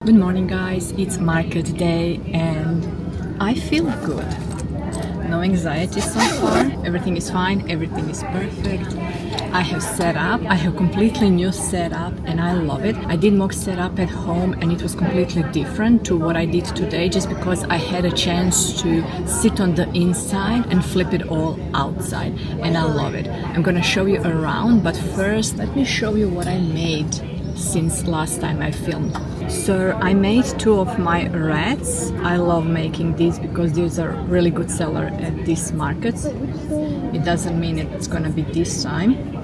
Good morning guys, it's market day and I feel good. No anxiety so far, everything is fine, everything is perfect. I have set up, I have completely new setup and I love it. I did mock setup at home and it was completely different to what I did today just because I had a chance to sit on the inside and flip it all outside and I love it. I'm gonna show you around, but first let me show you what I made since last time I filmed. So I made two of my rats. I love making these because these are really good seller at these markets. It doesn't mean it's gonna be this time.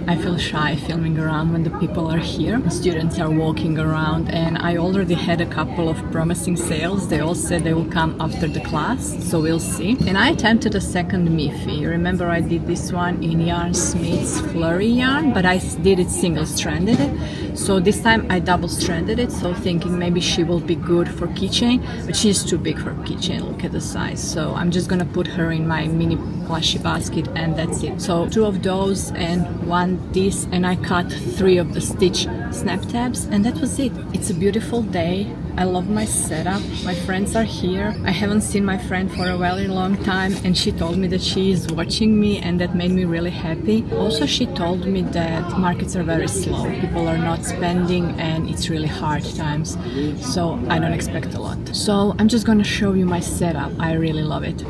I feel shy filming around when the people are here. The students are walking around and I already had a couple of promising sales. They all said they will come after the class, so we'll see. And I attempted a second Miffy. Remember I did this one in Yarn Smith's Flurry yarn, but I did it single-stranded. So this time I double-stranded it, so thinking maybe she will be good for keychain, but she's too big for keychain, look at the size. So I'm just gonna put her in my mini plushie basket and that's it. So two of those and one this, and I cut 3 of the stitch snap tabs and that was it. It's a beautiful day. I love my setup. My friends are here. I haven't seen my friend for a very long time and she told me that she is watching me and that made me really happy. Also she told me that markets are very slow. People are not spending and it's really hard times. So I don't expect a lot. So I'm just gonna show you my setup. I really love it.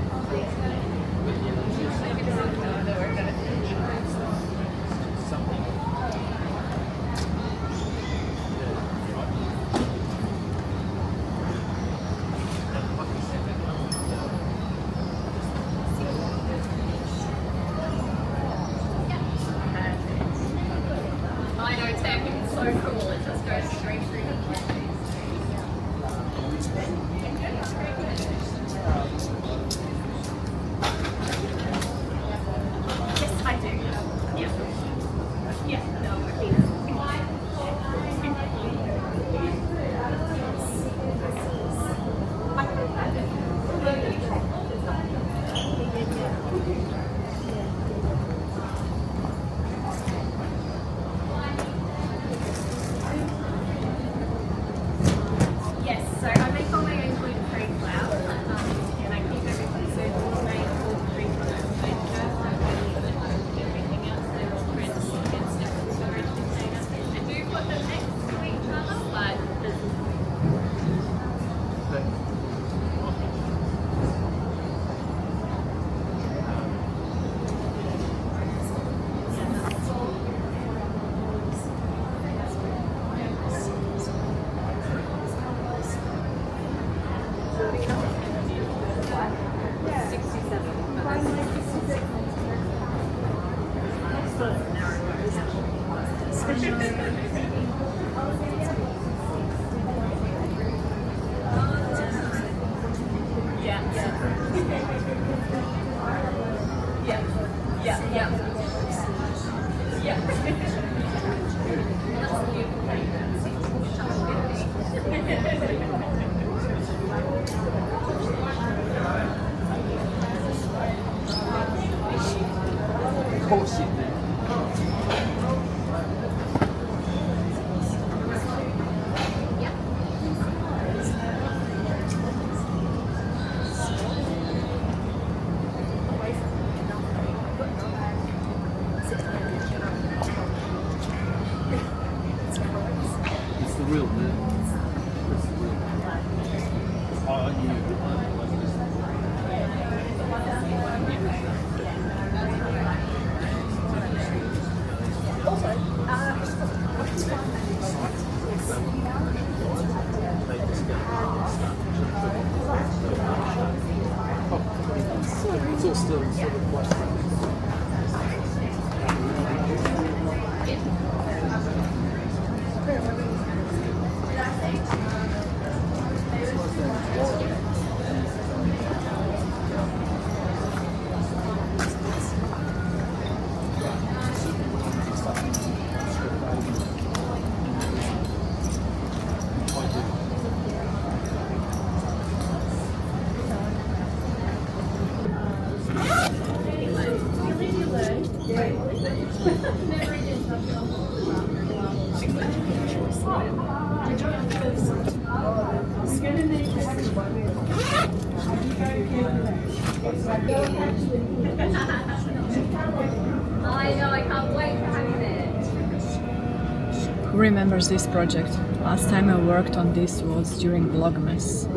Who remembers this project? Last time I worked on this was during Vlogmas.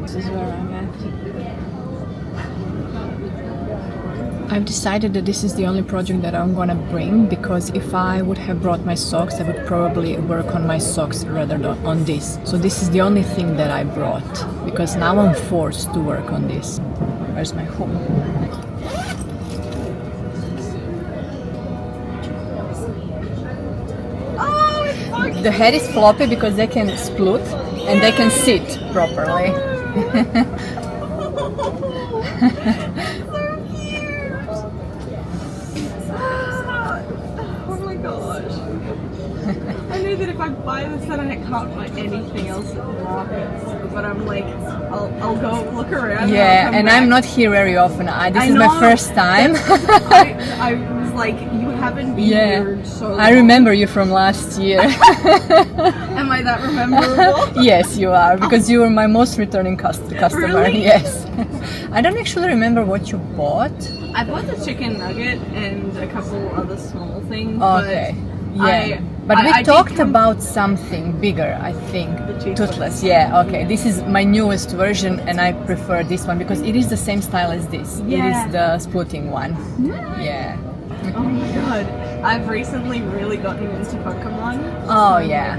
This is where I'm at. I've decided that this is the only project that I'm gonna bring, because if I would have brought my socks, I would probably work on my socks rather than on this. So this is the only thing that I brought, because now I'm forced to work on this. Where's my hook? The head is floppy because they can split and they can sit properly. Oh my gosh. I know that if I buy this then I can't buy anything else at Rockets. But I'm like, I'll go look around. Yeah, and I'm not here very often. This is my first time. I was like, you haven't been here so long. I remember you from last year. Am I that memorable? Yes, you are, because you were my most returning customer. Really? Yes. I don't actually remember what you bought. I bought the chicken nugget and a couple other small things. Okay. But we talked about something bigger, I think. The Toothless. Yeah, okay. This is my newest version and I prefer this one because it is the same style as this. Yeah. It is the splitting one. Yeah. Oh my god. I've recently really gotten into Pokemon. Oh yeah.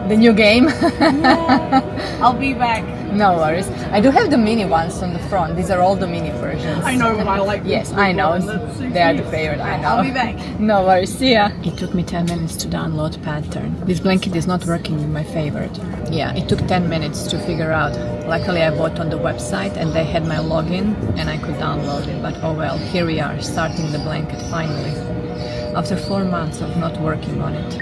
The new game. Yeah. I'll be back. No worries. I do have the mini ones on the front. These are all the mini versions. I know, I like Yes, I know. So They are the cute. favorite, I know. I'll be back. No worries, see ya. It took me 10 minutes to download Pattern. This blanket is not working in my favorite. Yeah, it took 10 minutes to figure out. Luckily I bought on the website and they had my login and I could download it. But oh well, here we are, starting the blanket finally. After 4 months of not working on it.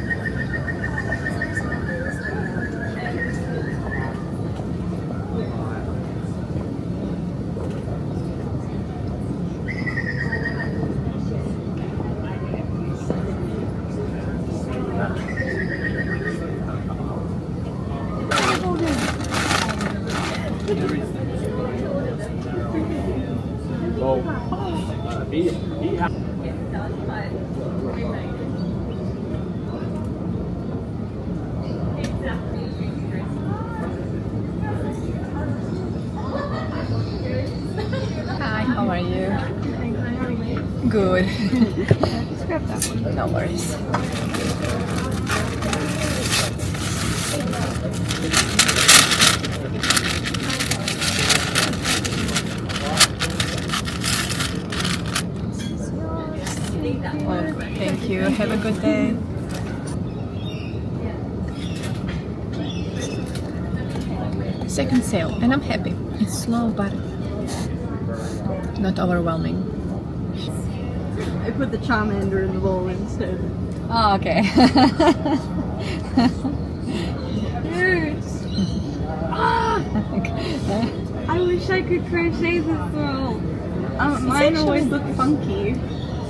Hi, how are you? Good. Let's grab that one. No worries. Oh, thank you. Have a good day. Second sale, and I'm happy. It's slow, but not overwhelming. I put the Charmander in the bowl instead. Oh, okay. I wish I could crochet this though. Mine always look funky.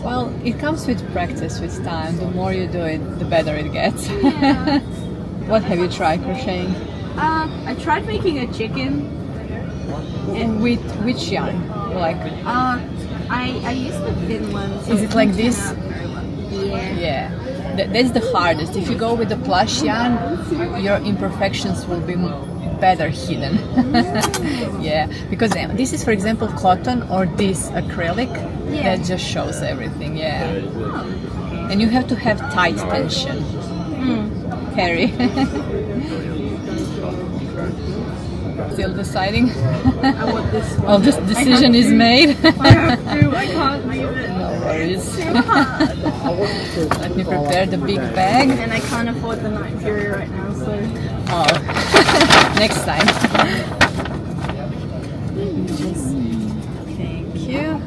Well, it comes with practice, with time. The more you do it, the better it gets. Yeah. What have you tried crocheting? I tried making a chicken. With which yarn? Like, I used the thin one. So is it like this? turned out very well. Yeah. That's the hardest. If you go with the plush yarn, your imperfections will be better hidden. Yeah, because this is, for example, cotton or this acrylic that just shows everything. Yeah, and you have to have tight tension. Harry. Still deciding? I want this one. Oh, this decision is made. I have to. I can't leave it. No worries. Too hard. Let me prepare the big bag. And I can't afford the Night Fury right now, so. Oh, next time. Thank you.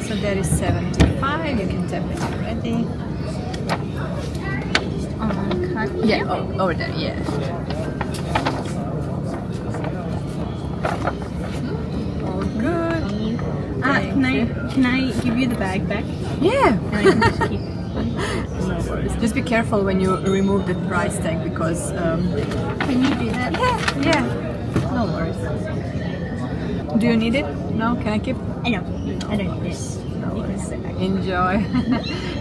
So that is 75. You can tap it already. Cut. Yeah, oh, over there. Yeah. All good. Can I give you the bag back? Yeah. And I can just keep it. No worries. Just be careful when you remove the price tag because. Can you do that? Yeah. No worries. Do you need it? No? Can I keep? I know. I don't need this. No You can worries. sit back. Enjoy.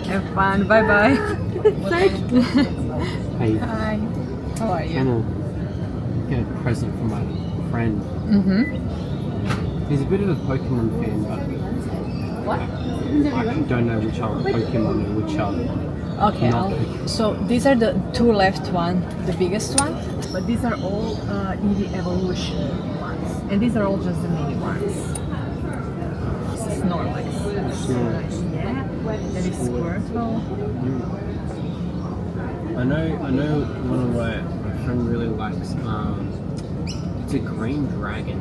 Have fun. Bye bye. Hey, Hi. How are you? gonna get a present from my friend. Mm-hmm. He's a bit of a Pokemon fan, but What? I don't know which are Pokemon and which are Okay. not. So these are the two left one, the biggest one. But these are all EV Evolution ones, and these are all just the mini ones. This is Snorlax. Snorlax. Yeah. That is Squirtle. I know one of my friend really likes, it's a green dragon.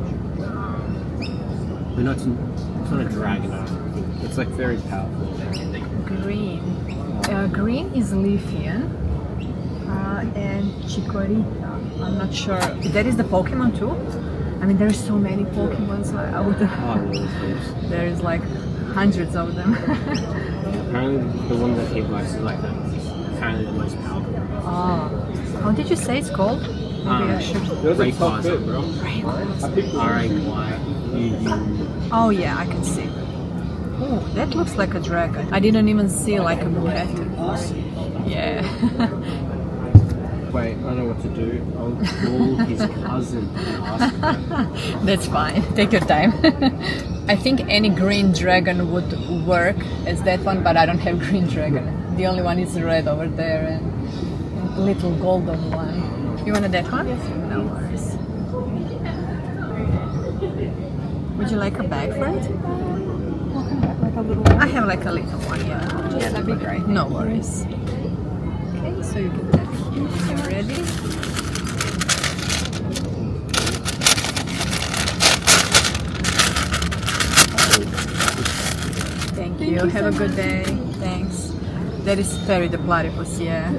But it's not a dragon, I don't think. It's like very powerful. Green. Green is Leafeon. And Chikorita. I'm not sure. That is the Pokemon too? I mean, there's so many Pokemon, so I would. Oh, those. There's like hundreds of them. Apparently the one that he likes is like apparently the most powerful. Oh. How did you say it's called? Maybe I should. Rayquaza, bro. R-A-Y-U-U. Oh yeah, I can see. Oh, that looks like a dragon. I didn't even see like a bouquet. Yeah. Wait, I don't know what to do. I'll call his cousin and ask her. That's fine. Take your time. I think any green dragon would work as that one, but I don't have green dragon. The only one is red over there and little golden one. You wanted that one? Yes. No worries. Would you like a bag for it? Like a little. I have like a little one, yeah. Yeah, that'd be great. No worries. Okay, so you can take it. I'm ready. Thank you. Have a good day. Thanks. That is Perry the platypus, yeah.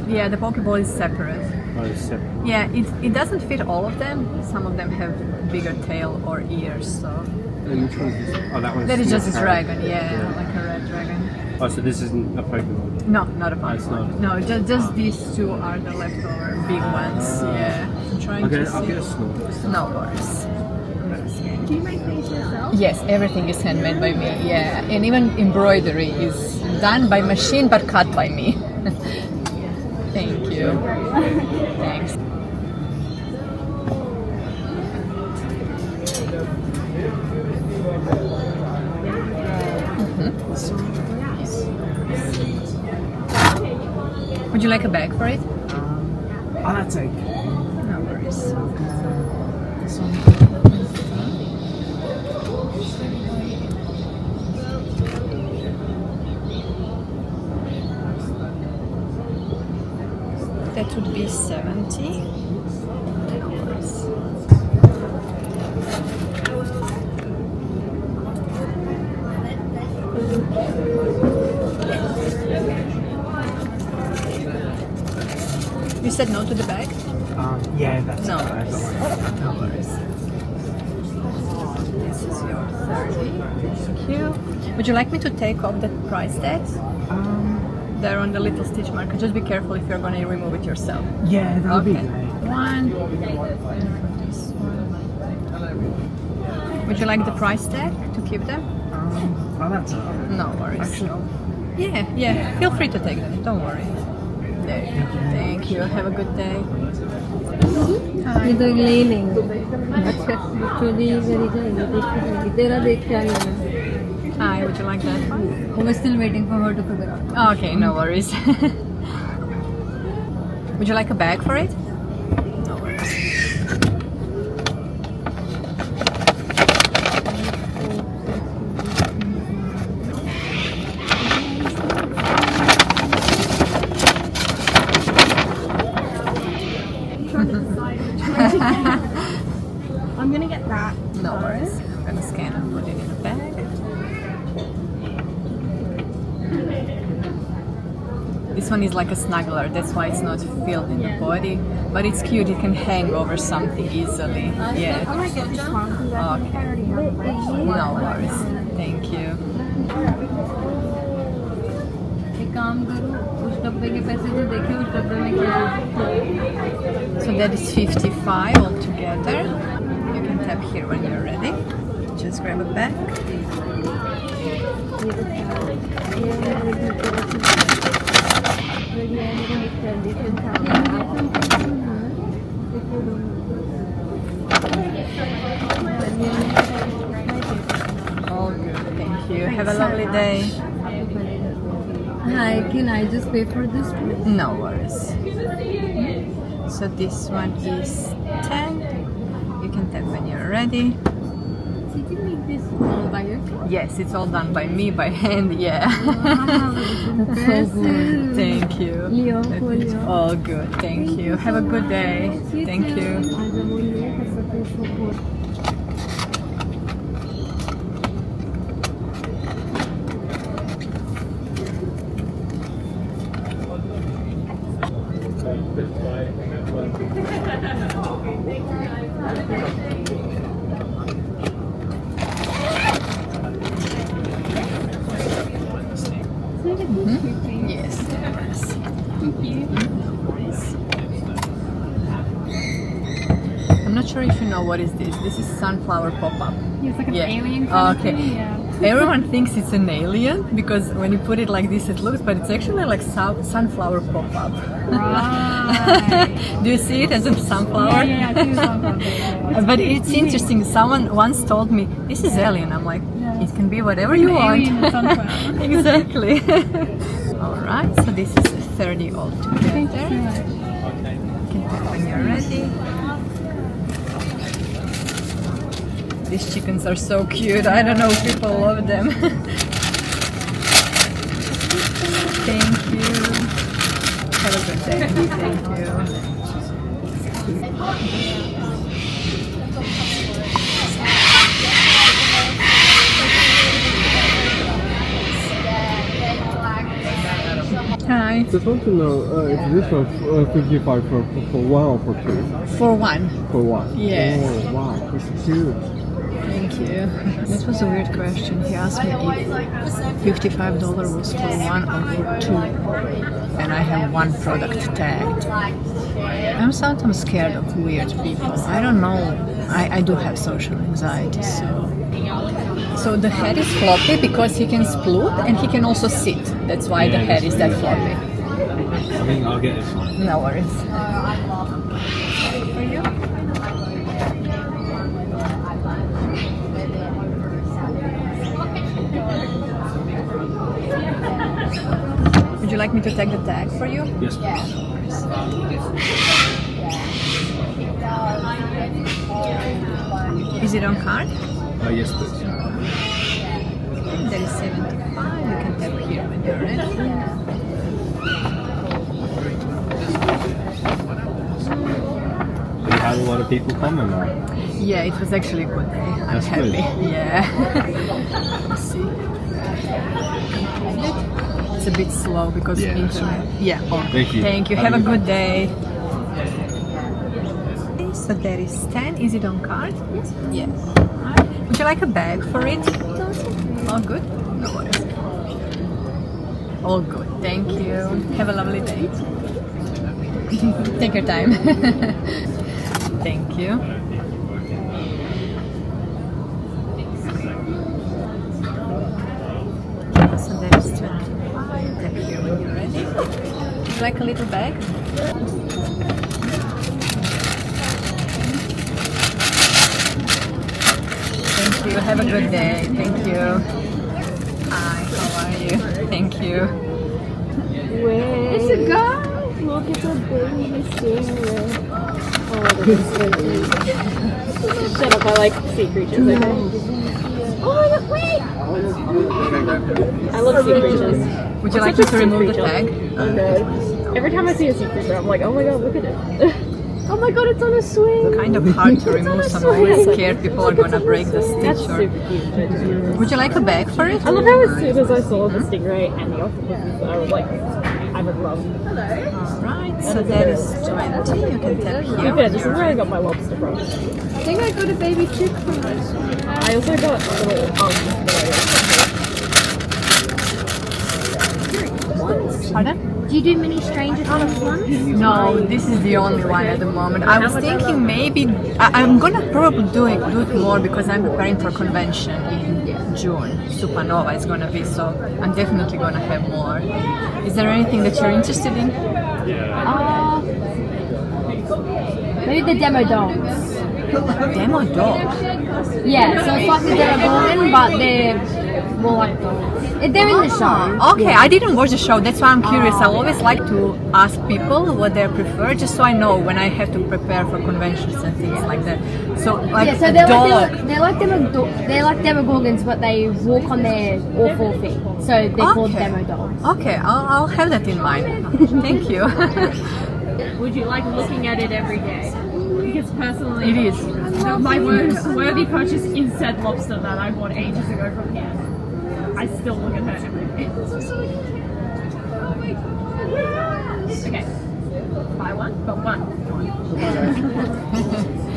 Yeah, the Pokeball is separate. Oh, it's separate. Yeah, it doesn't fit all of them. Some of them have bigger tail or ears, so. And which one is this? Oh, that one's That is just a not dragon, parrot. yeah, like a red dragon. Oh, so this isn't a Pokemon. No, not a Pokemon. it's not. No, just these two are the leftover big ones. Yeah. I'm trying to I'll see. get a Snorlax. No worries. Do you make things yourself? Yes, everything is handmade by me. Yeah, and even embroidery is done by machine but cut by me. Thank you. Thanks. Would you like a bag for it? Oh, that's okay. No worries. That would be 70. No worries. You said no to the bag? Yeah, that's No okay. worries. No worries. This is your 30. Thank you. Would you like me to take off the price tags? They're on the little stitch marker. Just be careful if you're going to remove it yourself. Yeah, that would be Okay. great. One. This one. Would you like the price tag to keep them? Oh, that's alright. No worries. Actually, Yeah. Feel free to take them. Don't worry. There you go. Thank you. Have a good day. ये तो ले ही लेंगे अच्छा चोरी करी जाएगी देखी तेरा देख के आई हूँ Hi. Would you like that one? we're still waiting for her to figure out Okay. No worries. Would you like a bag for it? No worries. I'm gonna get that. No worries. I'm gonna scan and put it in a bag. This one is like a snuggler, that's why it's not filled in the body. But it's cute, it can hang over something easily. I Yeah. might get this one because I think I already have a bunch. No worries. Thank you. एक काम करो उस डब्बे के पैसे तो देखिए उस डब्बे में क्या है So that is 55 altogether. You can tap here when you're ready. Just grab a bag. All good, thank you. Have a lovely day. Hi, can I just pay for this, please? No worries. So this one is 10. You can tap when you're ready. Did you make this all by yourself? Yes, it's all done by me, by hand, yeah. Wow, so good. Thank you. Leo, for Leo. All good, thank you. Have a good day. Thank you. Yes, of course. Thank you. I'm not sure if you know what is this. This is sunflower pop-up. It's like an Yeah. alien kind Okay. of thing. Yeah. Everyone thinks it's an alien because when you put it like this it looks, but it's actually like sunflower pop-up. Right. Do you see it as a sunflower? Yeah, I see the sunflower. But it's interesting. Someone once told me, this is alien. I'm like, Yeah. it can be whatever you want. Alien and sunflower. Exactly. Alright, so this is 30 altogether. Thank you so much. You can tap when you're ready. These chickens are so cute. I don't know if people love them. Thank you. Have a good day. Thank you. Hi. Just want to know, is this one 55 for one or for two? For one. For one. Yeah. Oh wow, it's cute. Thank you. That was a weird question. He asked me if $55 was for one or for two. And I have one product tagged. I'm sometimes scared of weird people. I don't know. I do have social anxiety, so the head is floppy because he can split and he can also sit. That's why the head is that floppy. I think I'll get this one. No worries. For you? Would you like me to tag the tag for you? Yes, please. Is it on card? Yes, please. There is 75. You can tap here when you're ready. You had a lot of people coming now. Yeah, it was actually a good day. I'm That's happy. good. Yeah. Let's see. It's a bit slow because Yeah, that's internet. Yeah. Oh, Thank you. Thank you. Have a good day. So there is 10. Is it on card? Yes. Yes. Alright. Would you like a bag for it? All good? No worries. All good. Thank you. Have a lovely day. Take your time. Thank you. So there is 25. Tap here when you're ready. Would you like a little bag? Thank you. Have a good day. Thank you. Hi. How are you? Thank you. It's a guy. Look at the baby stingray. Oh, this is so cute. Shut up! I like sea creatures. Okay. Oh my god! Wait. I love sea creatures. Would you like me to remove the tag? Oh god! Every time I see a sea creature, I'm like, oh my god, look at it. Oh my god, it's on a swing. Kind of hard to remove, so I'm always scared people are gonna break the That's stitch. Or... super cute. Would you like a bag for it? I love how as soon as I saw the stingray and the octopuses, I was like, I would love. Alright, so that is 20. You can tap Yeah, here. this is where I got my lobster from. I think I got a baby chick from this. I also got a little Pardon? Do you do many stranger things ones? No, this is the only one at the moment. I was thinking maybe I'm gonna probably do it more because I'm preparing for convention in June. Supernova is gonna be, so I'm definitely gonna have more. Is there anything that you're interested in? Maybe the demo dolls. Demo doll. Yeah, so it's like the demo golden, but they're more like dolls. They're in the show. Okay, I didn't watch the show. That's why I'm curious. I always like to ask people what they prefer, just so I know when I have to prepare for conventions and things like that. So, like, Yeah, so they're like demogorgons, but they walk on their all 4 feet. So they're called demo dolls. Okay, I'll have that in mind. Thank you. Would you like looking at it every day? Because personally, It is. my worthy purchase is said lobster that I bought ages ago from here. I still look at her every day. Okay, buy one, but one.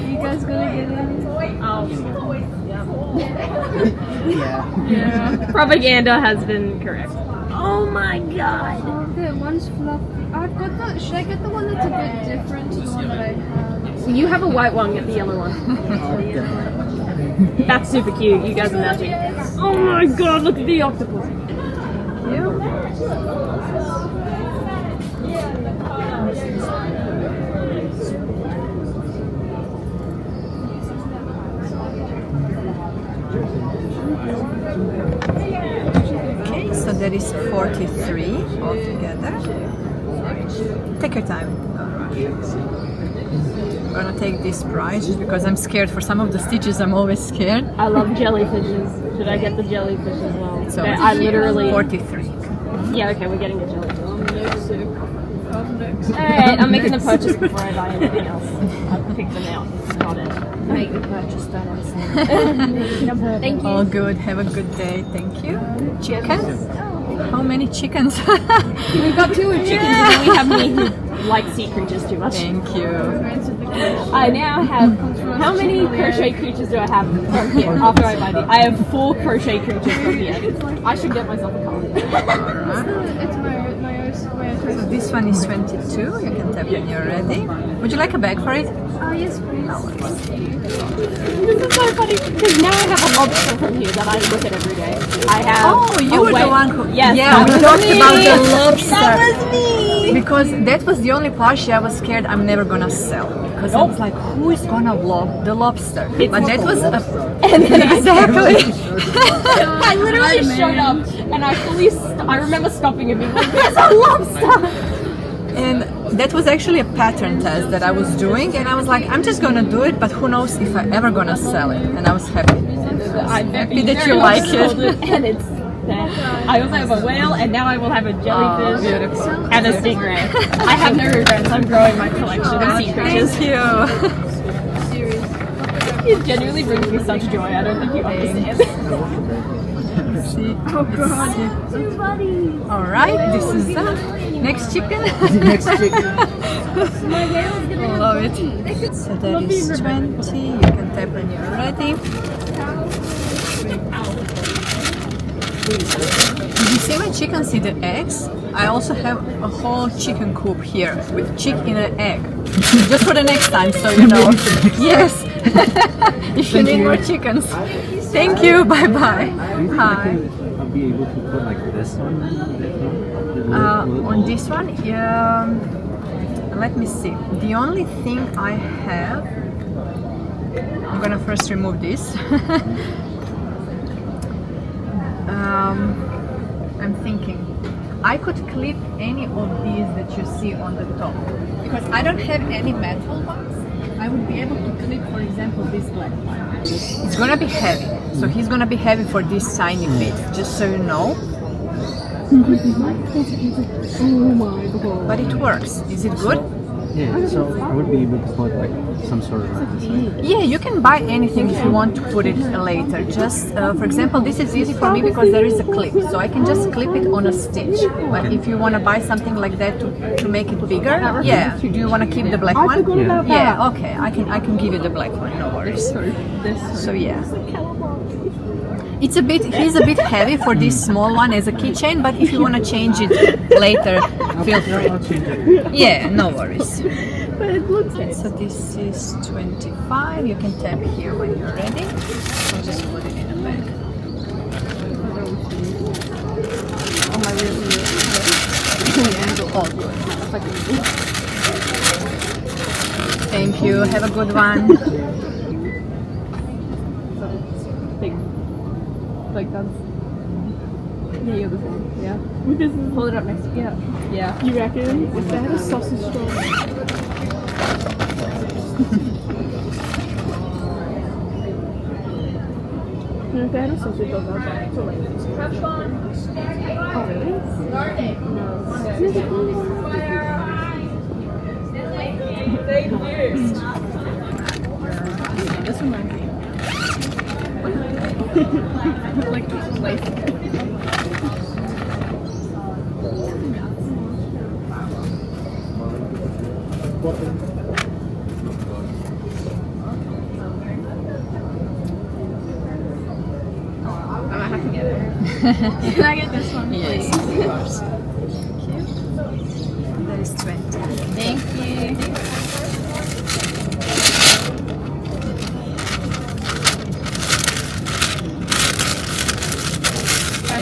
You guys gonna get in? Oh, yeah. Propaganda has been correct. Oh my god. Okay, one's fluffy. I've got the. Should I get the one that's a bit different to the one that I have? You have a white one, get the yellow one. That's super cute. You guys are magic. Oh my god, look at the octopus. Okay, so that is 43 altogether. Take your time. I'm gonna take this price just because I'm scared. For some of the stitches, I'm always scared. I love jellyfishes. Should I get the jellyfish as well? So I literally. 43. Yeah, okay, we're getting the jellyfish. Alright, I'm making a purchase before I buy anything else. I'll pick them out. Got it. Make the purchase, don't understand. Thank you. All good. Have a good day. Thank you. Chicken? How many chickens? We've got 2 chickens and then we have me who likes sea creatures too much. Thank you. I now have, how many crochet creatures do I have from here after I buy these? I have 4 crochet creatures from here. I should get myself a car. It's my So this one is 22. You can tap when you're ready. Would you like a bag for it? yes, please. This is so funny because now I have a lobster from here that I look at every day. I have. Oh, you were the one who. Yes, yeah, that we was talked me. about the lobster. That was me. Because that was the only plushie I was scared I'm never gonna sell. Because I was like, who is gonna vlog the lobster? But that was a. And then Exactly. I literally showed up and I I remember stopping and being like, there's a lobster! And that was actually a pattern test that I was doing, and I was like, I'm just gonna do it, but who knows if I ever gonna sell it. And I was happy. I'm happy that you like it. And it's there. I also have a whale, and now I will have a jellyfish beautiful. and a stingray. I have no regrets. I'm growing my collection of sea creatures. Thank you. It genuinely brings me such joy. I don't think you understand. Oh god. All right, this is that. Next chicken. Next chicken. Love it. So that is 20. You can tap when you're ready. Did you see my chickens see the eggs? I also have a whole chicken coop here with chick in an egg. Just for the next time, so you know. Yes. If you need more chickens. Thank you. Bye bye. Hi. I'll be able to put like this one. On this one, let me see. The only thing I have, I'm gonna first remove this. I'm thinking I could clip any of these that you see on the top because I don't have any metal ones. I would be able to clip, for example, this black one. It's gonna be heavy, so he's gonna be heavy for this tiny bit, just so you know. But it works. Is it good? Yeah, so I would be able to put like some sort of like this, right? Yeah, you can buy anything if you want to put it later. Just, for example, this is easy for me because there is a clip, so I can just clip it on a stitch. But if you want to buy something like that to make it bigger, yeah. Do you want to keep the black one? Yeah. Okay. I can give you the black one. No worries. So yeah. It's a bit. He's a bit heavy for this small one as a keychain, but if you want to change it later, feel free. I'll change it. Yeah, no worries. But it looks nice. So this is 25. You can tap here when you're ready. I'll just put it in a bag. Oh my really. All good. Thank you. Have a good one. Big. Like that's. Yeah, you're the same. Yeah. This is. Hold it up next to you. Yeah. You reckon? If they had a sausage roll. If they had a sausage roll, I'd buy it for like. Have fun. Oh really? Thank you. This reminds me. Like lace. I might have to get it. Can I get this one, Yes, please? of course. Thank you. That is 20. Thank you.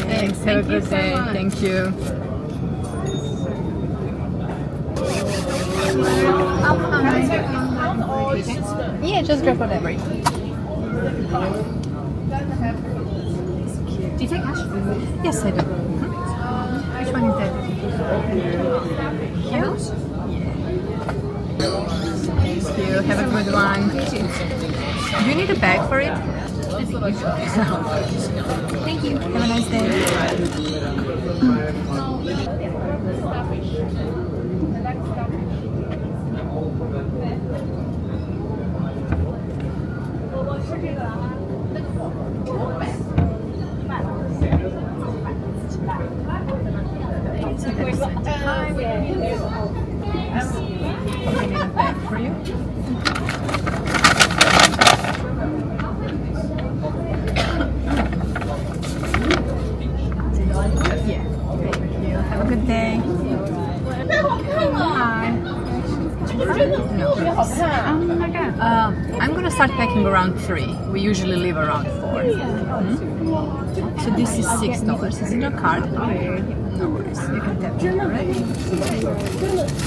Thanks. Have a good day. Thank you. Yeah, just grab whatever. Do you take cash? Yes, I do. Which one is that? Here? Thank you. Have a good one. Do you need a bag for it? Thank you. Have a nice day. So that is 25. I need a bag for you. Yeah. Thank you. Have a good day. Hi. No. I'm gonna start packing around 3. We usually leave around 4. So this is $6. Is it your card? No worries. You can tap it already.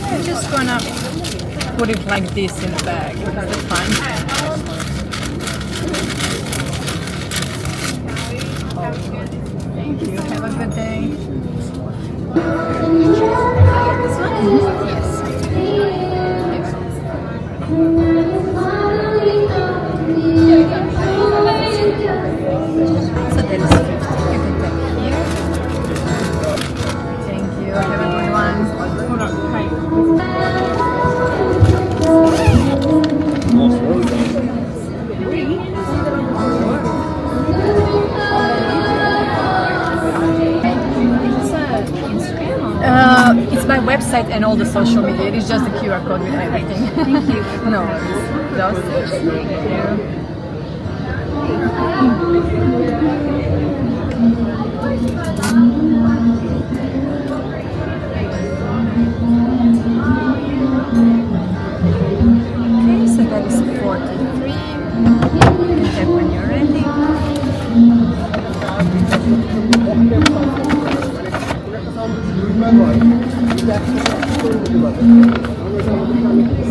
I'm just gonna put it like this in a bag. That's fine. Thank you. Have a good day. This one? Yes. So that is 50. You can tap here. Thank you. Have a good one. It's my website and all the social media. It is just the QR code with everything. Thank you. No worries. Those. Thank you. Okay, so that is 43. You can tap when you're ready.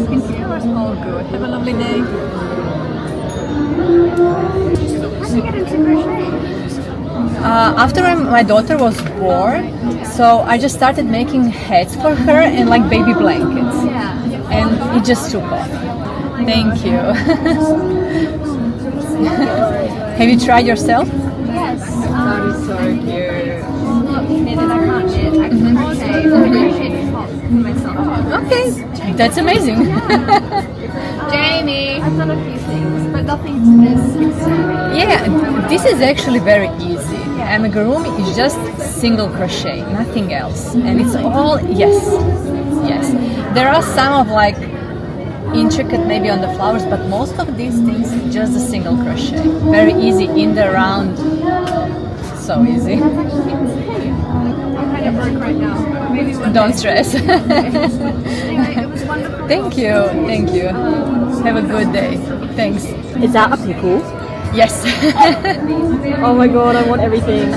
Thank you. All good. Have a lovely day. How do you get into crochet? After my daughter was born, so I just started making hats for her and like baby blankets. Yeah. And it just took off. Thank you. Have you tried yourself? Yes. That is so cute. Knitted, I can't knit. I can crochet. I crocheted top for myself. Okay, that's amazing. Jamie! I've done a few things, but nothing this extreme. Yeah, this is actually very easy. Amigurumi is just single crochet, nothing else. And it's all, yes. There are some of like intricate maybe on the flowers, but most of these things just a single crochet. Very easy in the round. So easy. I'm kind of broke right now. Maybe one Don't day. stress. Anyway, it was wonderful. Thank you. Thank you. Have a good day. Thanks. Is that a pickle? Yes. Oh my god, I want everything.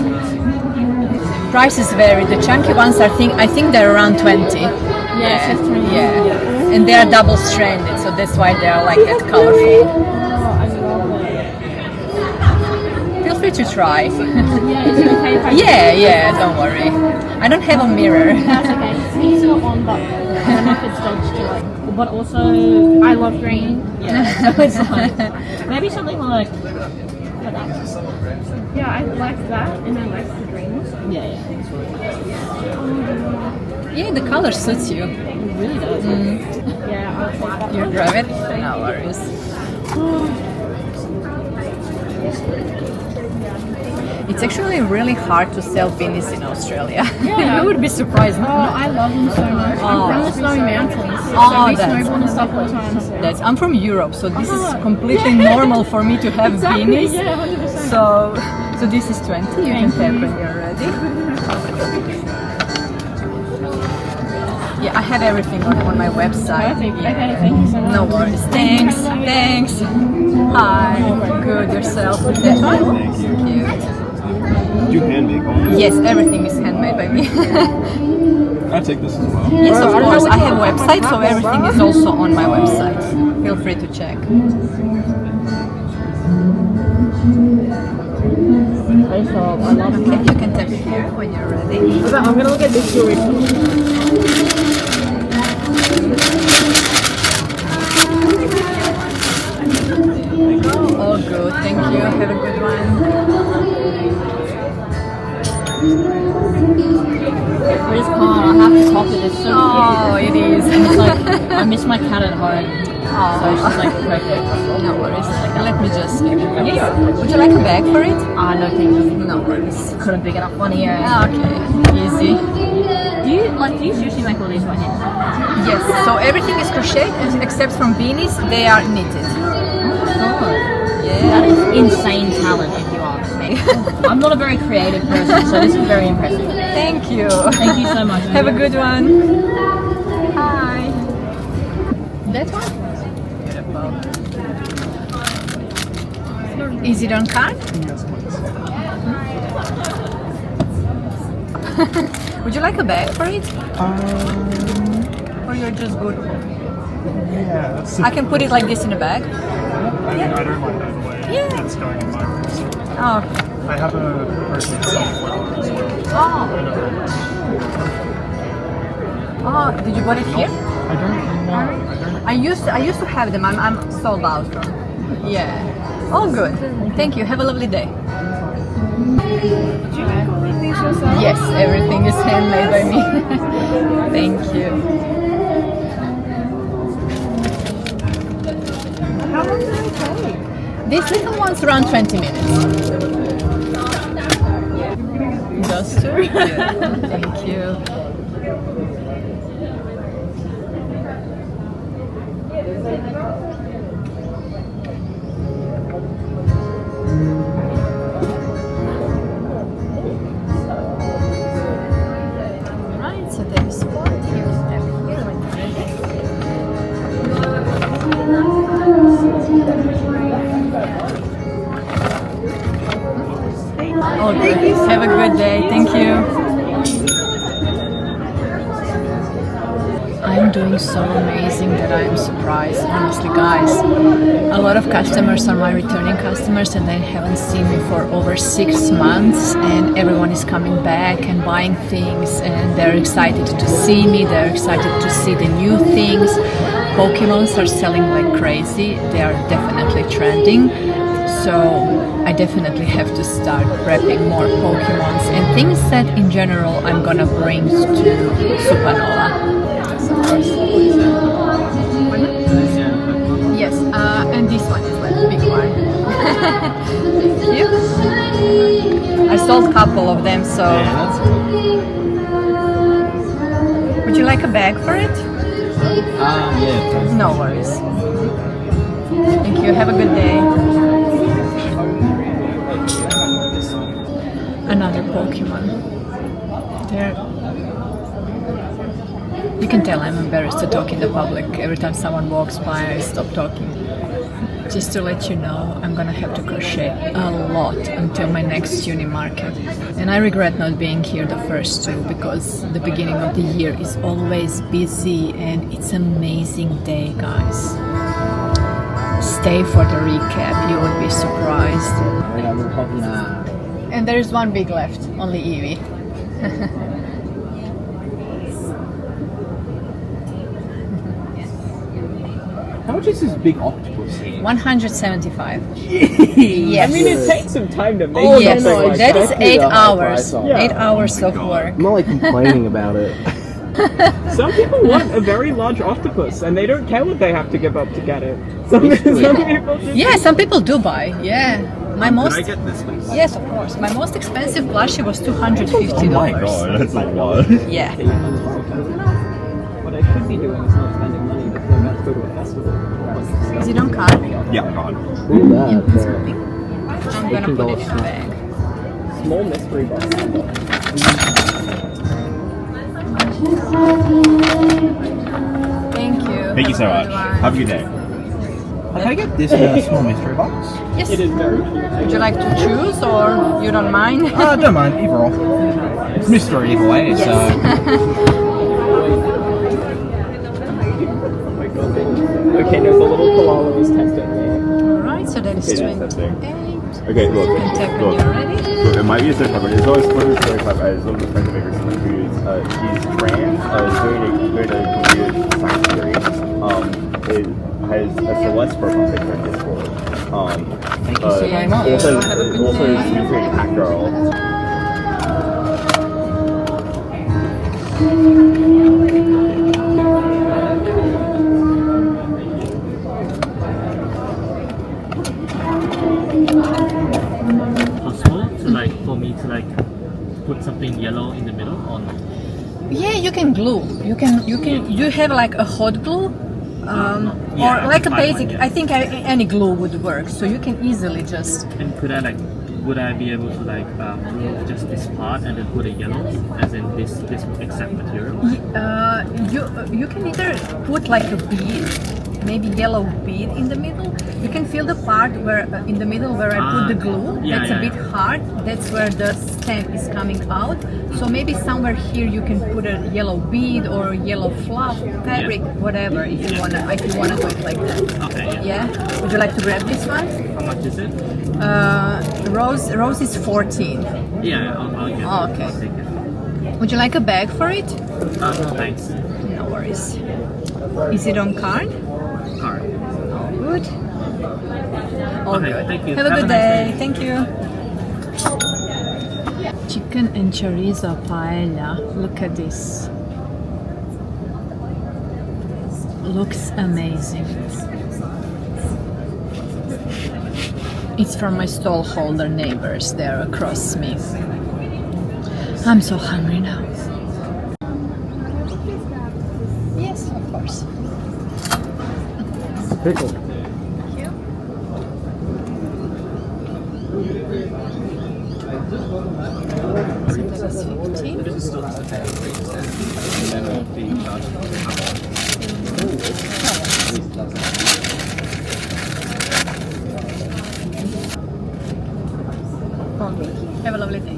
Prices vary. The chunky ones I think they're around 20. Yeah, it's 20. Yeah. And they are double stranded, so that's why they are like that colorful. Oh, I love it. Feel free to try. Yeah, is it okay if I Yeah, don't worry. I don't have a mirror. That's okay. It's not on, but I don't know if it's dodged to like. But also, I love green. yeah, so it's like maybe something like that. Yeah, I like that, and I like the green. Yeah. Yeah, the color suits you. It really does. Yeah, I'll take that. You grab it? No worries. It's actually really hard to sell beanies in Australia. Yeah. You would be surprised. Oh, I love them so much. I'm from the Snowy Mountains, so Oh, we that's snowboard and stuff all the time. So. I'm from Europe, so this is completely normal for me to have beanies. Yeah, 100%. So this is 20. You can tap when you're ready. Yeah, I have everything on my website. Perfect. Yeah. Okay, thank you so much. No worries. Thanks. Hi. Good yourself. That one? Thank you. Cute. Do you hand make all? Yes, everything is handmade by me. I take this as well. Yes, of course. I have a website, so everything is also on my website. Feel free to check. I love Okay, you can tap here when you're ready. I'm gonna look at this jewelry. All good. Thank you. Have a good one. Where's Khan? I have to talk to this. So Oh, it is. it's like I miss my cat at home, so Oh, she's like perfect. no worries. Let me just. Yeah. Would you like a bag for it? Ah, no, thank you. No worries. Couldn't big enough one here. Okay. Easy. Do you usually make all these by hand? Yes. So everything is crocheted except from beanies. They are knitted. That is insane talent, if you ask me. I'm not a very creative person, so this is very impressive. Thank you. Thank you so much. Have a good one. Hi. That one? Beautiful. Is it on card? Yes, please. Would you like a bag for it? Or you're just good? Yeah, that's I can put it like this in a bag. I mean, I don't mind either way. Yeah. It's going in my freezer. Oh. I have a person sunflower as well. Oh, did you buy it here? I don't know. I used to have them. I'm sold out from. Yeah. All good. Thank you. Have a lovely day. Do you make all of these yourself? Yes, everything is handmade by me. Thank you. How long do they take? These little ones around 20 minutes. Duster. Thank you. Right, so there is one. You can have it here when you're ready. All good. Have a good day. Thank you. I'm doing so amazing that I am surprised, honestly, guys. A lot of customers are my returning customers and they haven't seen me for over 6 months, and everyone is coming back and buying things and they're excited to see me, they're excited to see the new things. Pokémons are selling like crazy, they are definitely trending. So I definitely have to start prepping more Pokémons and things that in general I'm gonna bring to Supernova. Yes, and this one is like the big one. Thank you. I sold a couple of them, so. Would you like a bag for it? Yeah. No worries. Thank you. Have a good day. Another Pokemon. There. You can tell I'm embarrassed to talk in the public. Every time someone walks by, I stop talking. Just to let you know, I'm gonna have to crochet a lot until my next uni market. And I regret not being here the first two because the beginning of the year is always busy and it's an amazing day, guys. Stay for the recap, you would be surprised. And there's one big left, only Evie. How much is this big octopus here? 175. Yes. I mean, it takes some time to make Oh yes, something like that that. is 8 hours. Yeah. 8 hours of work. I'm not like complaining about it. Some people want a very large octopus, and they don't care what they have to give up to get it. Some people just... Yeah, some people do buy. Yeah, my most. Can I get this, please? Yes, of course. My most expensive plushie was $250. Oh my god, that's a lot. Yeah. What I should be doing is not spending money before I'm about to go to a festival. Is it on card? Yeah, god. Look at that. I'm gonna put it in a bag. Small mystery box. Thank you. Thank you so much. Have a good day. Can I get this small mystery box? Yes. It is very cute. Would you like to choose or you don't mind? I don't mind, either or. It's mystery either way, so... Oh my god. Okay, there's a little koala who's testing me. Alright, so that is Okay, 28. Okay, look. You can tap when Look. you're ready. Look, it might be a 35, but it's always one of the 35. I just love the friend of mine recently who's, she's trans, doing a computer science degree. It has a Celeste profile picture in Discord. Thank you so very much. Also, she's a hack girl. Possible to like for me to like put something yellow in the middle or no? Yeah, you can glue. You have like a hot glue, Yeah, or like a I basic. want, yeah. I think any glue would work. So you can easily just. And would I be able to like move just this part and then put a yellow as in this exact material? You can either put like a bead, maybe yellow bead in the middle. You can feel the part where in the middle where I put the glue. Yeah, That's yeah. a bit hard. That's where the stem is coming out. So maybe somewhere here you can put a yellow bead or yellow fluff, fabric, whatever. If you wanna do it like that. Okay, yeah. Yeah. Would you like to grab this one? How much is it? Rose is 14. Yeah, I'll get it. Oh, okay. I'll take it. Would you like a bag for it? No, thanks. No worries. Is it on card? Card. All good. All Okay, good. thank you. Have a good Have a nice day. day. Thank you. Chicken and chorizo paella. Look at this. Looks amazing. It's from my stallholder neighbors. They're across me. I'm so hungry now. Yes, of course. Pickle. So that is 15. Have a lovely day.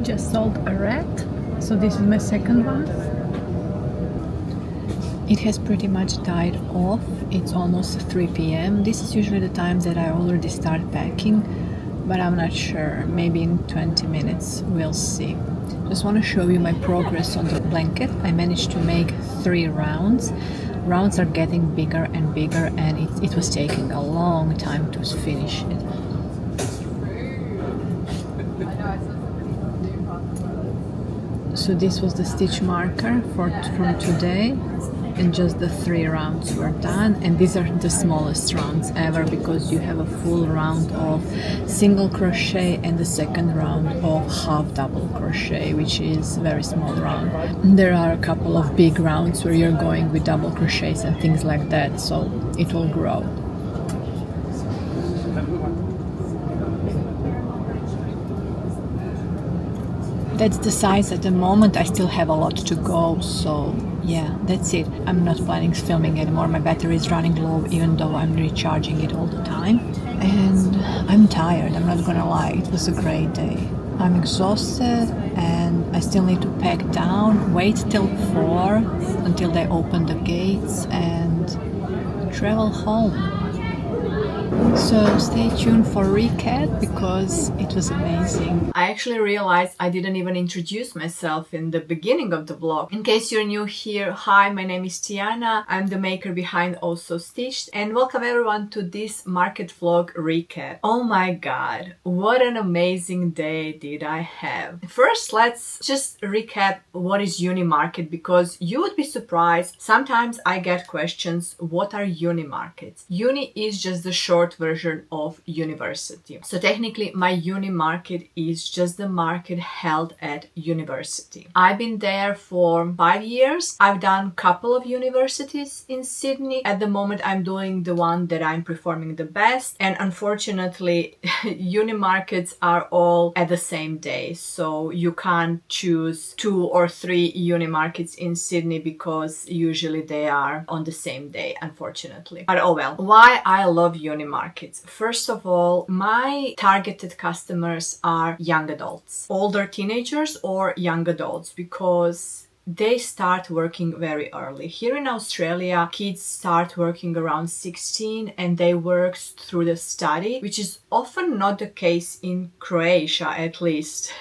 Just sold a rat, so this is my second one. It has pretty much died off. It's almost 3 p.m. This is usually the time that I already start packing, but I'm not sure. Maybe in 20 minutes, we'll see. Just want to show you my progress on the blanket. I managed to make 3 rounds. Rounds are getting bigger and bigger, and it was taking a long time to finish it. So this was the stitch marker from today. and just the 3 rounds were done, and these are the smallest rounds ever because you have a full round of single crochet and the second round of half double crochet, which is very small round. There are a couple of big rounds where you're going with double crochets and things like that, so it will grow. That's the size at the moment. I still have a lot to go, so yeah, that's it. I'm not planning filming anymore. My battery is running low even though I'm recharging it all the time. And I'm tired, I'm not gonna lie. It was a great day. I'm exhausted and I still need to pack down, wait till 4 until they open the gates and travel home. So stay tuned for recap because it was amazing. I actually realized I didn't even introduce myself in the beginning of the vlog. In case you're new here, hi, my name is Tiana. I'm the maker behind Also Stitched, and welcome everyone to this market vlog recap. Oh my god, what an amazing day did I have. First, let's just recap what is uni market, because you would be surprised. Sometimes I get questions, what are uni markets? Uni is just the short version of university. So technically my uni market is just the market held at university. I've been there for 5 years. I've done a couple of universities in Sydney. At the moment I'm doing the one that I'm performing the best, and unfortunately uni markets are all at the same day, so you can't choose 2 or 3 uni markets in Sydney because usually they are on the same day, unfortunately. But oh well. Why I love uni markets? First of all, my targeted customers are young adults, older teenagers or young adults, because they start working very early. Here in Australia, kids start working around 16 and they work through the study, which is often not the case in Croatia, at least.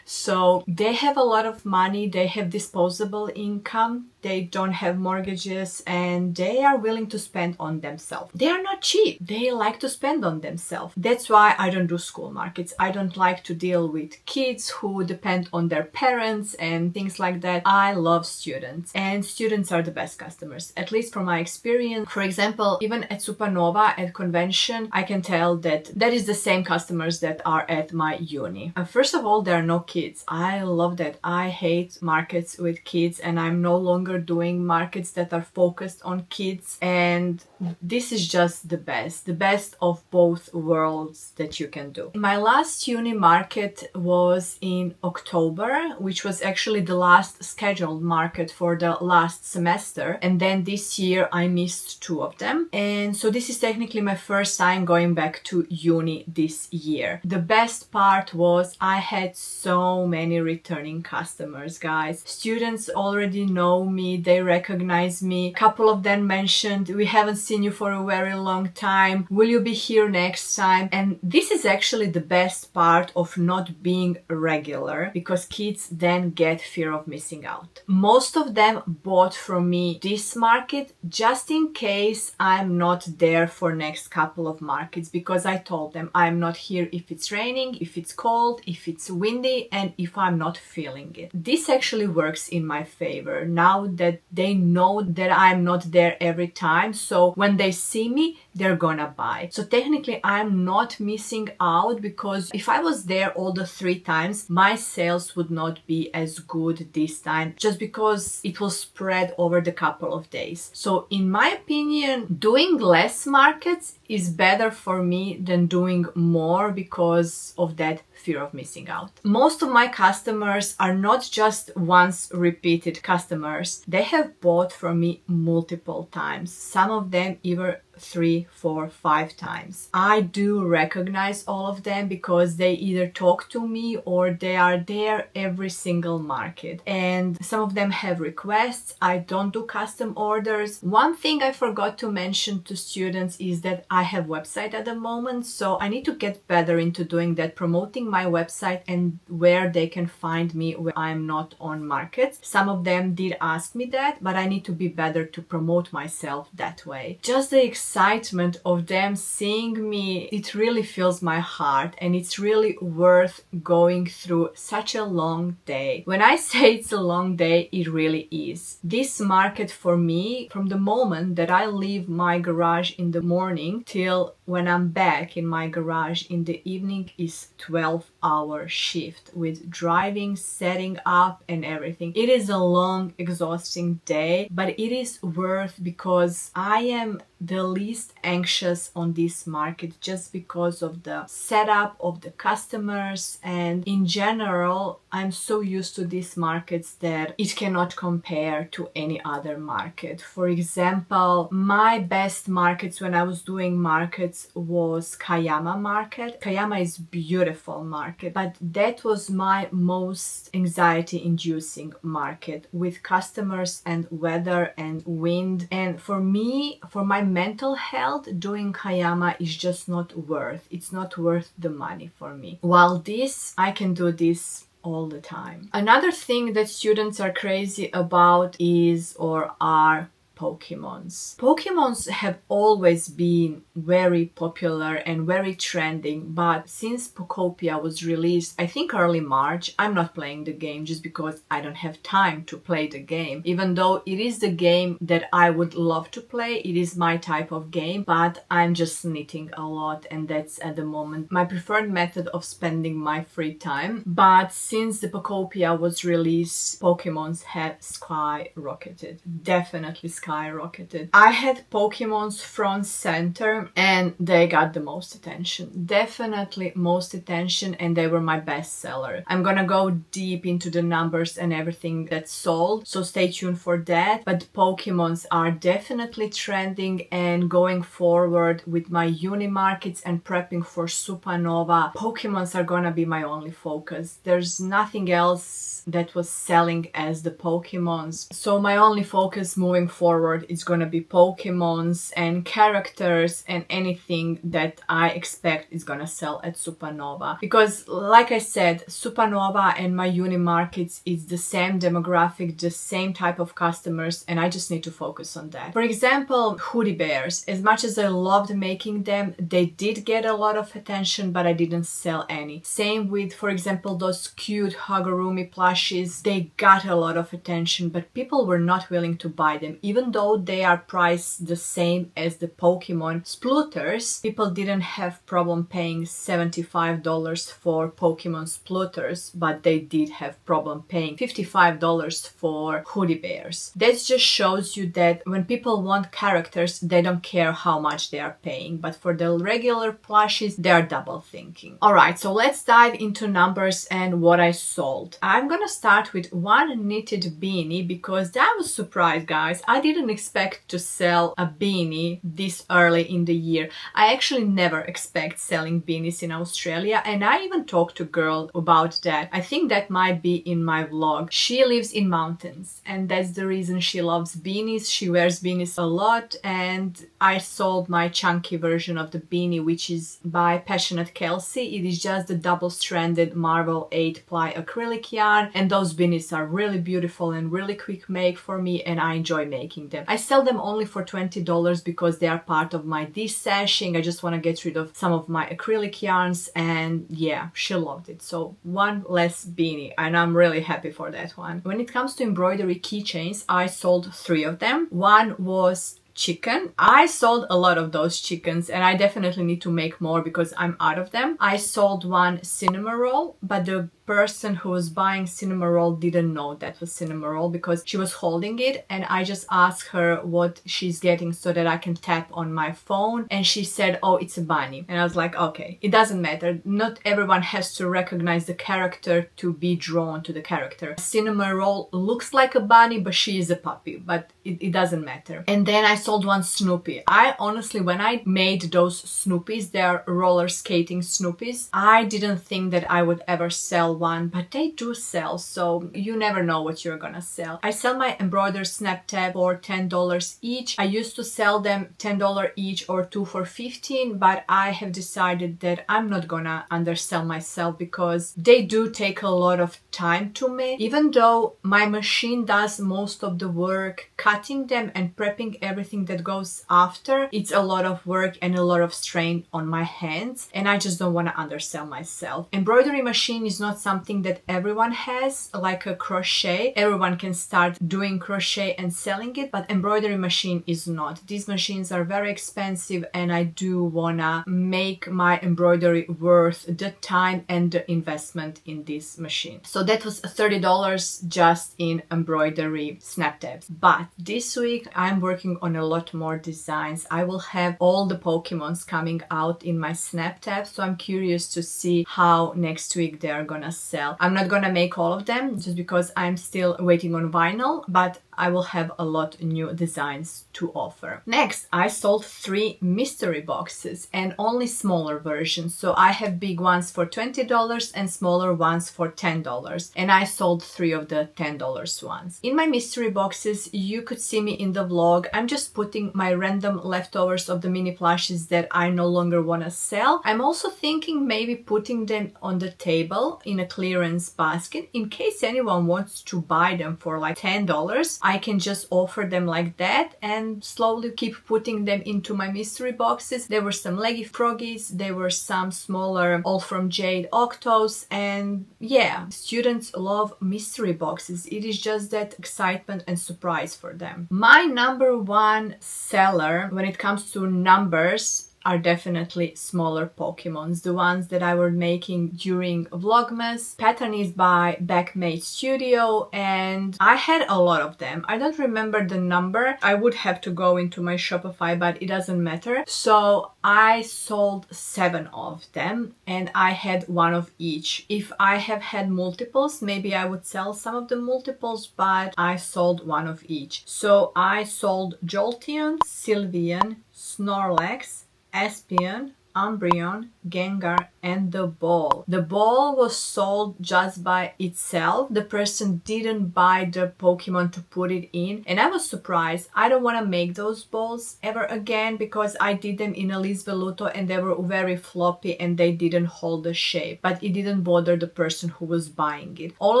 So they have a lot of money, they have disposable income, they don't have mortgages, and they are willing to spend on themselves. They are not cheap. They like to spend on themselves. That's why I don't do school markets. I don't like to deal with kids who depend on their parents and things like that. I love students, and students are the best customers, at least from my experience. For example, even at Supernova, at convention, I can tell that that is the same customers that are at my uni. First of all, there are no kids. I love that. I hate markets with kids, and I'm no longer doing markets that are focused on kids, and this is just the best of both worlds that you can do. My last uni market was in October, which was actually the last scheduled market for the last semester, and then this year I missed 2 of them, and so this is technically my first time going back to uni this year. The best part was I had so many returning customers, guys. Students already know me, they recognize me. A couple of them mentioned, we haven't seen you for a very long time, will you be here next time? And this is actually the best part of not being regular, because kids then get fear of missing out. Most of them bought from me this market just in case I'm not there for next couple of markets, because I told them I'm not here if it's raining, if it's cold, if it's windy, and if I'm not feeling it. This actually works in my favor now that they know that I'm not there every time, so when they see me, they're gonna buy. So technically I'm not missing out, because if I was there all the 3 times, my sales would not be as good this time, just because it will spread over the couple of days. So in my opinion, doing less markets is better for me than doing more, because of that fear of missing out. Most of my customers are not just once repeated customers. They have bought from me multiple times. Some of them even 3, 4, 5 times. I do recognize all of them because they either talk to me or they are there every single market. And some of them have requests. I don't do custom orders. One thing I forgot to mention to students is that I have website at the moment, so I need to get better into doing that, promoting my website and where they can find me when I'm not on markets. Some of them did ask me that, but I need to be better to promote myself that way. Just the excitement of them seeing me, it really fills my heart, and it's really worth going through such a long day. When I say it's a long day, it really is. This market for me, from the moment that I leave my garage in the morning till when I'm back in my garage in the evening, is 12-hour shift with driving, setting up and everything. It is a long, exhausting day, but it is worth, because I am the least anxious on this market just because of the setup of the customers, and in general I'm so used to these markets that it cannot compare to any other market. For example, my best markets when I was doing markets was Kayama market. Kayama is beautiful market, but that was my most anxiety inducing market, with customers and weather and wind. And for me, for my mental health, doing Kayama is just not worth. It's not worth the money for me. While this, I can do this all the time. Another thing that students are crazy about is or are Pokémons. Pokémons have always been very popular and very trending, but since Pokopia was released, I think early March, I'm not playing the game just because I don't have time to play the game. Even though it is the game that I would love to play, it is my type of game, but I'm just knitting a lot, and that's at the moment my preferred method of spending my free time. But since the Pokopia was released, Pokémons have skyrocketed. Definitely skyrocketed. I had Pokémons front center and they got the most attention. Definitely most attention, and they were my best seller. I'm gonna go deep into the numbers and everything that's sold, so stay tuned for that. But Pokémons are definitely trending, and going forward with my uni markets and prepping for Supernova, Pokémons are gonna be my only focus. There's nothing else that was selling as the Pokémons. So my only focus moving forward is gonna be Pokémons and characters and anything that I expect is gonna sell at Supernova. Because like I said, Supernova and my uni markets is the same demographic, the same type of customers, and I just need to focus on that. For example, hoodie bears. As much as I loved making them, they did get a lot of attention, but I didn't sell any. Same with, for example, those cute Hagurumi plushies. They got a lot of attention, but people were not willing to buy them. Even though they are priced the same as the Pokemon splooters, people didn't have problem paying $75 for Pokemon splooters, but they did have problem paying $55 for hoodie bears. That just shows you that when people want characters, they don't care how much they are paying, but for the regular plushies, they are double thinking. Alright, so let's dive into numbers and what I sold. I'm gonna start with one knitted beanie because I was surprised, guys. I didn't expect to sell a beanie this early in the year. I actually never expect selling beanies in Australia, and I even talked to a girl about that. I think that might be in my vlog. She lives in mountains, and that's the reason she loves beanies. She wears beanies a lot, and I sold my chunky version of the beanie, which is by Passionate Kelsey. It is just the double-stranded Marvel 8-ply acrylic yarn, and those beanies are really beautiful and really quick make for me, and I enjoy making them. I sell them only for $20 because they are part of my desashing. I just want to get rid of some of my acrylic yarns, and yeah, she loved it. So one less beanie, and I'm really happy for that one. When it comes to embroidery keychains, I sold 3 of them. One was chicken. I sold a lot of those chickens, and I definitely need to make more because I'm out of them. I sold one cinnamon roll, but the person who was buying cinnamon roll didn't know that was cinnamon roll because she was holding it, and I just asked her what she's getting so that I can tap on my phone, and she said, oh, it's a bunny. And I was like, okay, it doesn't matter. Not everyone has to recognize the character to be drawn to the character. Cinnamon roll looks like a bunny, but she is a puppy, but it doesn't matter. And then I sold one Snoopy. I honestly, when I made those Snoopies, they are roller skating Snoopies, I didn't think that I would ever sell sell one, but they do sell, so you never know what you're gonna sell. I sell my embroidered snap tab for $10 each. I used to sell them $10 each or 2 for $15, but I have decided that I'm not gonna undersell myself because they do take a lot of time to make. Even though my machine does most of the work cutting them and prepping everything that goes after, it's a lot of work and a lot of strain on my hands, and I just don't want to undersell myself. Embroidery machine is not something that everyone has, like a crochet. Everyone can start doing crochet and selling it, but embroidery machine is not. These machines are very expensive, and I do wanna make my embroidery worth the time and the investment in this machine. So that was $30 just in embroidery snap tabs. But this week I'm working on a lot more designs. I will have all the Pokémons coming out in my snap tab, so I'm curious to see how next week they are gonna sell. I'm not gonna make all of them just because I'm still waiting on vinyl, but I will have a lot of new designs to offer. Next, I sold 3 mystery boxes and only smaller versions. So I have big ones for $20 and smaller ones for $10. And I sold 3 of the $10 ones. In my mystery boxes, you could see me in the vlog. I'm just putting my random leftovers of the mini plushies that I no longer want to sell. I'm also thinking maybe putting them on the table in a clearance basket in case anyone wants to buy them for like $10. I can just offer them like that and slowly keep putting them into my mystery boxes. There were some leggy froggies, there were some smaller all from Jade octos, and yeah, students love mystery boxes. It is just that excitement and surprise for them. My number one seller when it comes to numbers are definitely smaller Pokémons, the ones that I were making during Vlogmas. Pattern is by Backmate Studio, and I had a lot of them. I don't remember the number. I would have to go into my Shopify, but it doesn't matter. So I sold 7 of them, and I had 1 of each. If I have had multiples, maybe I would sell some of the multiples, but I sold 1 of each. So I sold Jolteon, Sylveon, Snorlax, Espion, Umbreon, Gengar, and the ball. The ball was sold just by itself. The person didn't buy the Pokemon to put it in, and I was surprised. I don't want to make those balls ever again because I did them in a Liz Veluto and they were very floppy and they didn't hold the shape, but it didn't bother the person who was buying it. All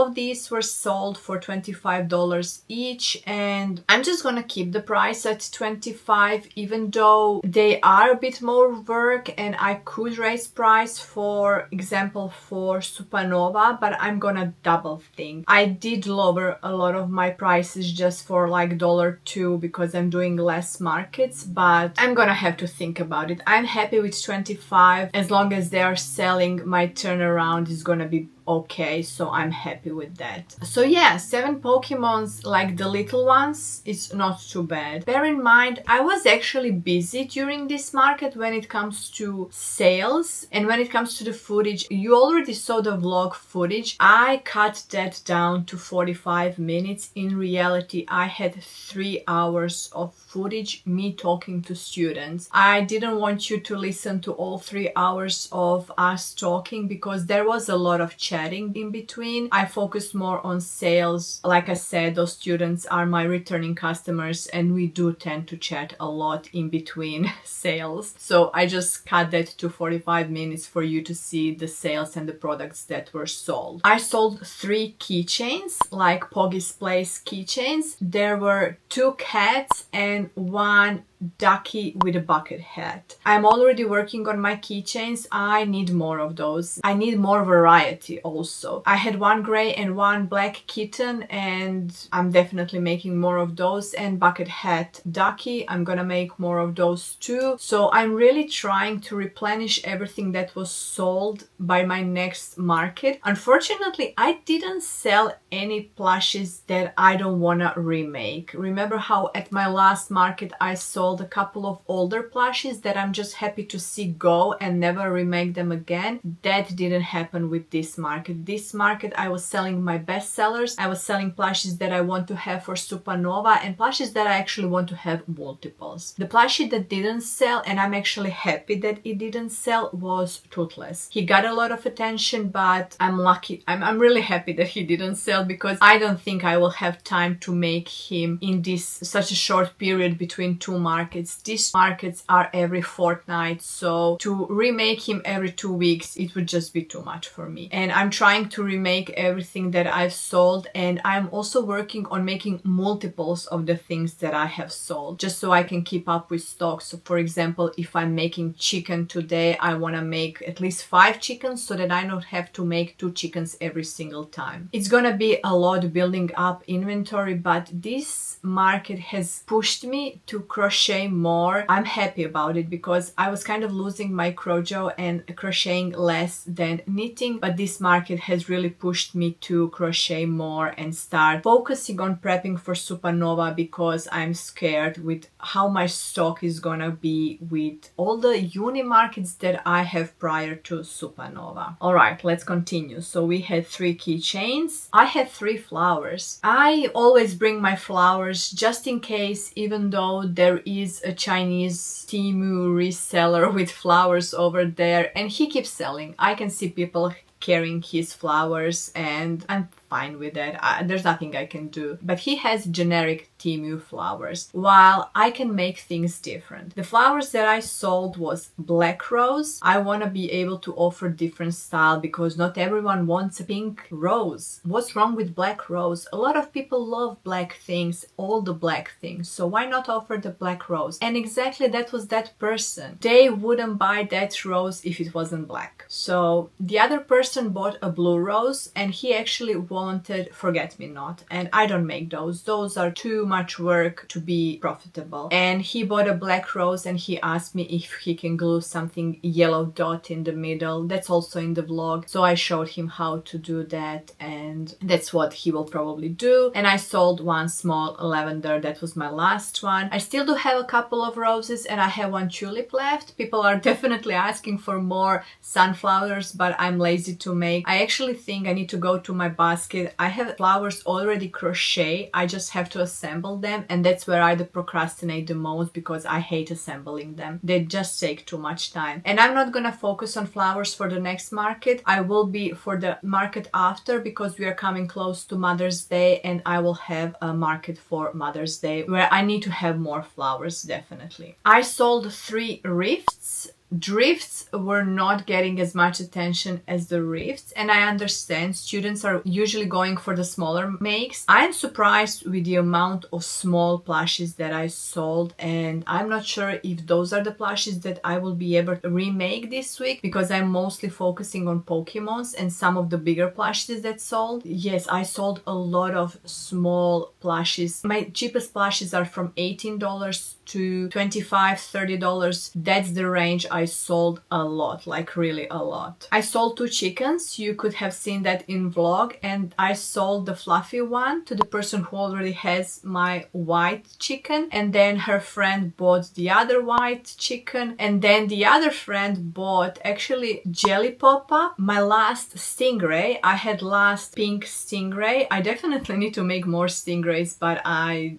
of these were sold for $25 each, and I'm just gonna keep the price at $25, even though they are a bit more work and I could raise price, for example, for Supernova, but I'm gonna double think. I did lower a lot of my prices just for like $1-2 because I'm doing less markets, but I'm gonna have to think about it. I'm happy with 25 as long as they are selling. My turnaround is gonna be okay, so I'm happy with that. So yeah, 7 Pokemons, like the little ones, it's not too bad. Bear in mind, I was actually busy during this market when it comes to sales, and when it comes to the footage, you already saw the vlog footage. I cut that down to 45 minutes. In reality, I had 3 hours of footage, me talking to students. I didn't want you to listen to all 3 hours of us talking because there was a lot of chatting in between. I focused more on sales. Like I said, those students are my returning customers and we do tend to chat a lot in between sales. So I just cut that to 45 minutes for you to see the sales and the products that were sold. I sold 3 keychains, like Poggy's Place keychains. There were 2 cats and 1 ducky with a bucket hat. I'm already working on my keychains. I need more of those. I need more variety also. I had 1 gray and 1 black kitten, and I'm definitely making more of those. And bucket hat ducky, I'm gonna make more of those too. So I'm really trying to replenish everything that was sold by my next market. Unfortunately, I didn't sell any plushies that I don't wanna remake. Remember how at my last market I sold sold a couple of older plushies that I'm just happy to see go and never remake them again. That didn't happen with this market. This market I was selling my best sellers. I was selling plushies that I want to have for Supernova and plushies that I actually want to have multiples. The plushie that didn't sell, and I'm actually happy that it didn't sell, was Toothless. He got a lot of attention, but I'm lucky. I'm really happy that he didn't sell, because I don't think I will have time to make him in this such a short period between two markets. These markets are every fortnight, so to remake him every 2 weeks, it would just be too much for me. And I'm trying to remake everything that I've sold, and I'm also working on making multiples of the things that I have sold, just so I can keep up with stock. So for example, if I'm making chicken today, I want to make at least 5 chickens so that I don't have to make 2 chickens every single time. It's gonna be a lot building up inventory, but this market has pushed me to crochet more. I'm happy about it because I was kind of losing my crojo and crocheting less than knitting, but this market has really pushed me to crochet more and start focusing on prepping for Supernova, because I'm scared with how my stock is gonna be with all the uni markets that I have prior to Supernova. Alright, let's continue. So we had 3 keychains. I had 3 flowers. I always bring my flowers just in case, even though there is a Chinese Temu reseller with flowers over there and he keeps selling. I can see people carrying his flowers and I'm fine with that. There's nothing I can do. But he has generic Temu flowers, while I can make things different. The flowers that I sold was black rose. I want to be able to offer different style because not everyone wants a pink rose. What's wrong with black rose? A lot of people love black things, all the black things. So why not offer the black rose? And exactly that was that person. They wouldn't buy that rose if it wasn't black. So the other person bought a blue rose and he actually wanted forget-me-not, and I don't make those. Those are too much work to be profitable. And he bought a black rose and he asked me if he can glue something yellow dot in the middle. That's also in the vlog. So I showed him how to do that and that's what he will probably do. And I sold 1 small lavender. That was my last one. I still do have a couple of roses and I have 1 tulip left. People are definitely asking for more sunflowers, but I'm lazy to make. I actually think I need to go to my basket. I have flowers already crochet. I just have to assemble them, and that's where I procrastinate the most because I hate assembling them. They just take too much time. And I'm not gonna focus on flowers for the next market. I will be for the market after, because we are coming close to Mother's Day and I will have a market for Mother's Day where I need to have more flowers, definitely. I sold 3 rifts. Drifts were not getting as much attention as the rifts, and I understand students are usually going for the smaller makes. I'm surprised with the amount of small plushies that I sold, and I'm not sure if those are the plushies that I will be able to remake this week, because I'm mostly focusing on Pokémons and some of the bigger plushies that sold. Yes, I sold a lot of small plushies. My cheapest plushies are from $18 to $25, $30. That's the range I sold a lot, like really a lot. I sold 2 chickens. You could have seen that in vlog, and I sold the fluffy one to the person who already has my white chicken, and then her friend bought the other white chicken, and then the other friend bought actually jelly pop-up, my last stingray. I had last pink stingray. I definitely need to make more stingrays, but I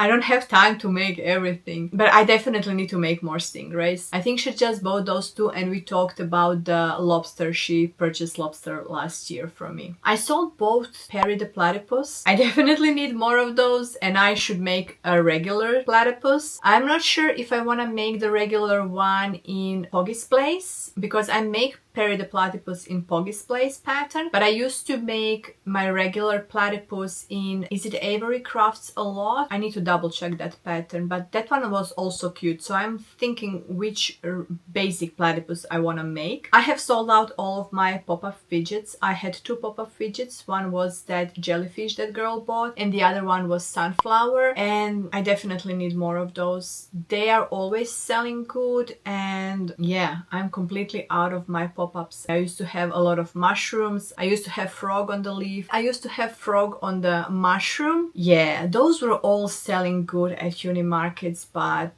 don't have time to make everything. But I definitely need to make more stingrays. I think she just bought those 2, and we talked about the lobster. She purchased lobster last year from me. I sold both Perry the platypus. I definitely need more of those, and I should make a regular platypus. I'm not sure if I want to make the regular one in Poggy's Place, because I make Perry the platypus in Poggy's Place pattern, but I used to make my regular platypus in, is it Avery Crafts a lot? I need to double check that pattern, but that one was also cute, so I'm thinking which basic platypus I want to make. I have sold out all of my pop-up fidgets. I had 2 pop-up fidgets. One was that jellyfish that girl bought, and the other one was sunflower, and I definitely need more of those. They are always selling good, and yeah, I'm completely out of my pop-ups. I used to have a lot of mushrooms. I used to have frog on the leaf. I used to have frog on the mushroom. Yeah, those were all selling good at uni markets, but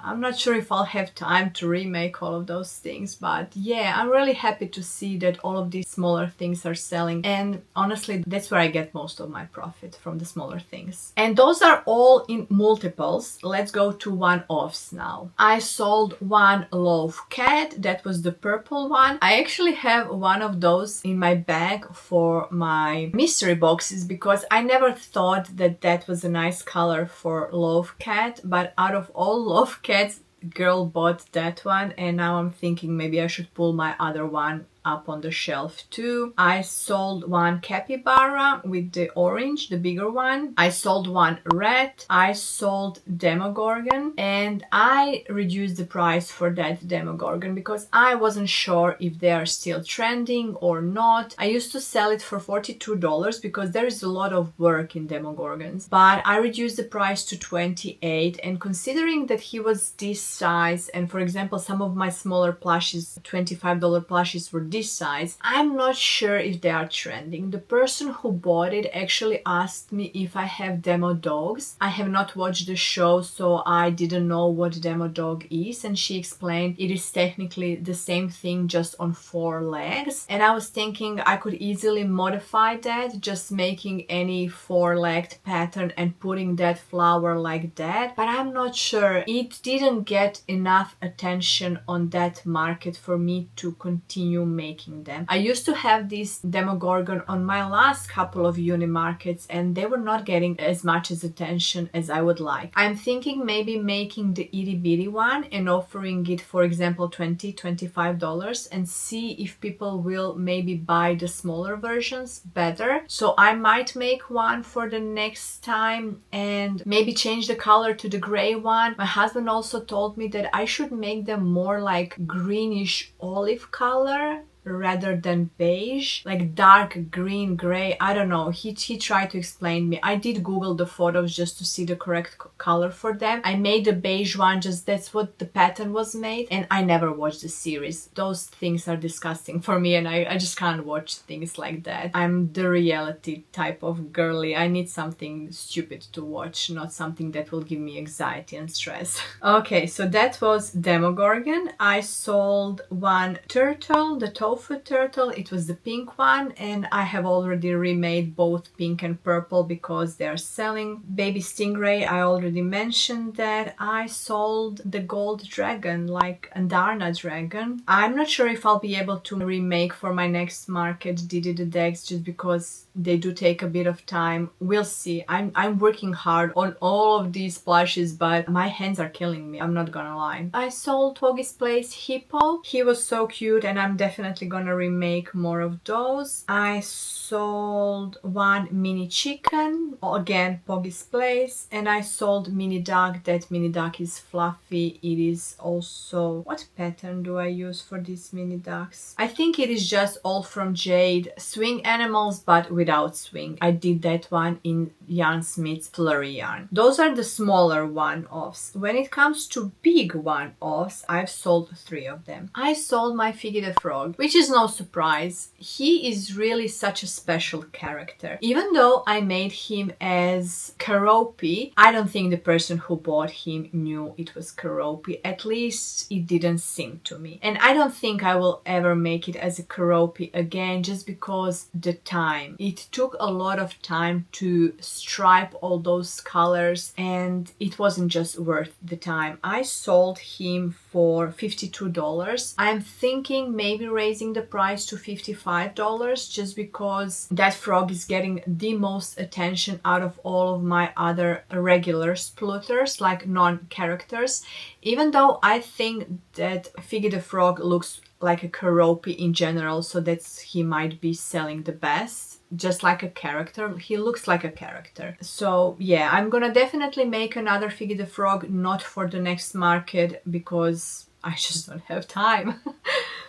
I'm not sure if I'll have time to remake all of those things. But yeah, I'm really happy to see that all of these smaller things are selling, and honestly that's where I get most of my profit, from the smaller things. And those are all in multiples. Let's go to one-offs now. I sold one loaf cat. That was the purple one. I actually have one of those in my bag for my mystery boxes because I never thought that that was a nice color for loaf cat, but out of all loaf cats, girl bought that one, and now I'm thinking maybe I should pull my other one up on the shelf too. I sold one capybara with the orange, the bigger one. I sold one rat. I sold Demogorgon, and I reduced the price for that Demogorgon because I wasn't sure if they are still trending or not. I used to sell it for $42 because there is a lot of work in Demogorgons, but I reduced the price to $28, and considering that he was this size, and for example some of my smaller plushies, $25 plushies, were this size, I'm not sure if they are trending. The person who bought it actually asked me if I have demo dogs. I have not watched the show, so I didn't know what demo dog is, and she explained it is technically the same thing, just on 4 legs. And I was thinking I could easily modify that, just making any 4-legged pattern and putting that flower like that, but I'm not sure. It didn't get enough attention on that market for me to continue making them. I used to have this Demogorgon on my last couple of uni markets, and they were not getting as much as attention as I would like. I'm thinking maybe making the itty bitty one and offering it, for example, $20-25, and see if people will maybe buy the smaller versions better. So I might make one for the next time and maybe change the color to the gray one. My husband also told me that I should make them more like greenish olive color rather than beige, like dark green, gray. I don't know. He tried to explain me. I did Google the photos just to see the correct color for them. I made the beige one, just that's what the pattern was made, and I never watched the series. Those things are disgusting for me, and I just can't watch things like that. I'm the reality type of girly. I need something stupid to watch, not something that will give me anxiety and stress. Okay, so that was Demogorgon. I sold one turtle, the tofu turtle. It was the pink one, and I have already remade both pink and purple because they are selling. Baby stingray, I already mentioned that. I sold the gold dragon, like Andarna dragon. I'm not sure if I'll be able to remake for my next market Didi the decks, just because they do take a bit of time. We'll see. I'm working hard on all of these plushies, but my hands are killing me, I'm not gonna lie. I sold Poggy's Place Hippo. He was so cute, and I'm definitely gonna remake more of those. I sold one mini chicken, again Poggy's Place, and I sold mini duck. That mini duck is fluffy. It is also, what pattern do I use for these mini ducks? I think it is just all from Jade swing animals, but without swing. I did that one in Yarn Smith's Flurry yarn. Those are the smaller one-offs. When it comes to big one-offs, I've sold 3 of them. I sold my Figgy the Frog, which is no surprise. He is really such a special character. Even though I made him as Keroppi, I don't think the person who bought him knew it was Keroppi. At least it didn't seem to me. And I don't think I will ever make it as a Keroppi again, just because the time. It took a lot of time to stripe all those colors, and it wasn't just worth the time. I sold him for $52. I'm thinking maybe raising the price to $55, just because that frog is getting the most attention out of all of my other regular splutters, like non-characters. Even though I think that Figgy the Frog looks like a Keroppi in general, so that's, he might be selling the best. Just like a character, he looks like a character. So yeah, I'm gonna definitely make another Figgy the Frog, not for the next market because I just don't have time.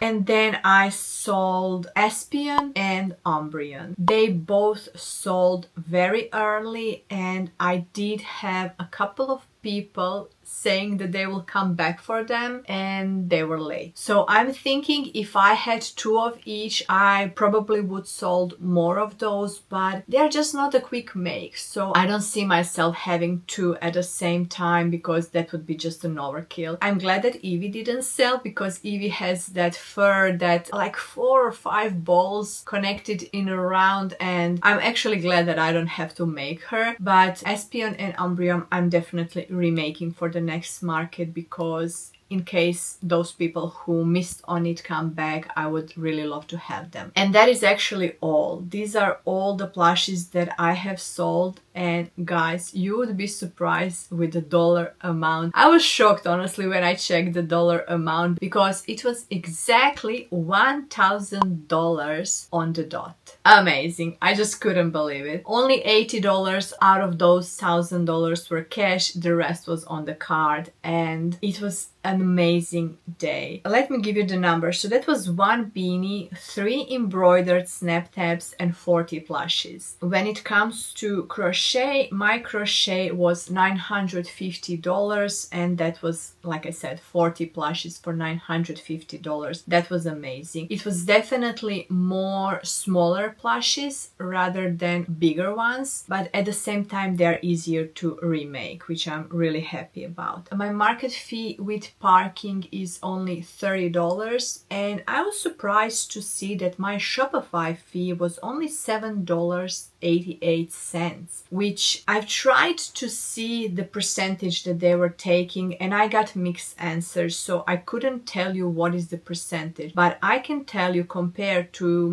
And then I sold Espion and Umbreon. They both sold very early, and I did have a couple of people saying that they will come back for them, and they were late. So I'm thinking if I had 2 of each, I probably would sold more of those, but they're just not a quick make. So I don't see myself having 2 at the same time because that would be just an overkill. I'm glad that Evie didn't sell because Evie has that fur that like 4 or 5 balls connected in a round, and I'm actually glad that I don't have to make her. But Espion and Umbreon I'm definitely remaking for the next market because in case those people who missed on it come back, I would really love to have them. And that is actually all. These are all the plushies that I have sold. And guys, you would be surprised with the dollar amount. I was shocked honestly when I checked the dollar amount because it was exactly $1,000 on the dot. Amazing. I just couldn't believe it. Only $80 out of those $1,000 were cash. The rest was on the card, and it was an amazing day. Let me give you the numbers. So that was 1 beanie, 3 embroidered snap tabs, and 40 plushies. When it comes to crochet, my crochet was $950, and that was, like I said, 40 plushies for $950. That was amazing. It was definitely more smaller plushies rather than bigger ones, but at the same time they're easier to remake, which I'm really happy about. My market fee with parking is only $30, and I was surprised to see that my Shopify fee was only $7.88, which I've tried to see the percentage that they were taking, and I got mixed answers, so I couldn't tell you what is the percentage, but I can tell you compared to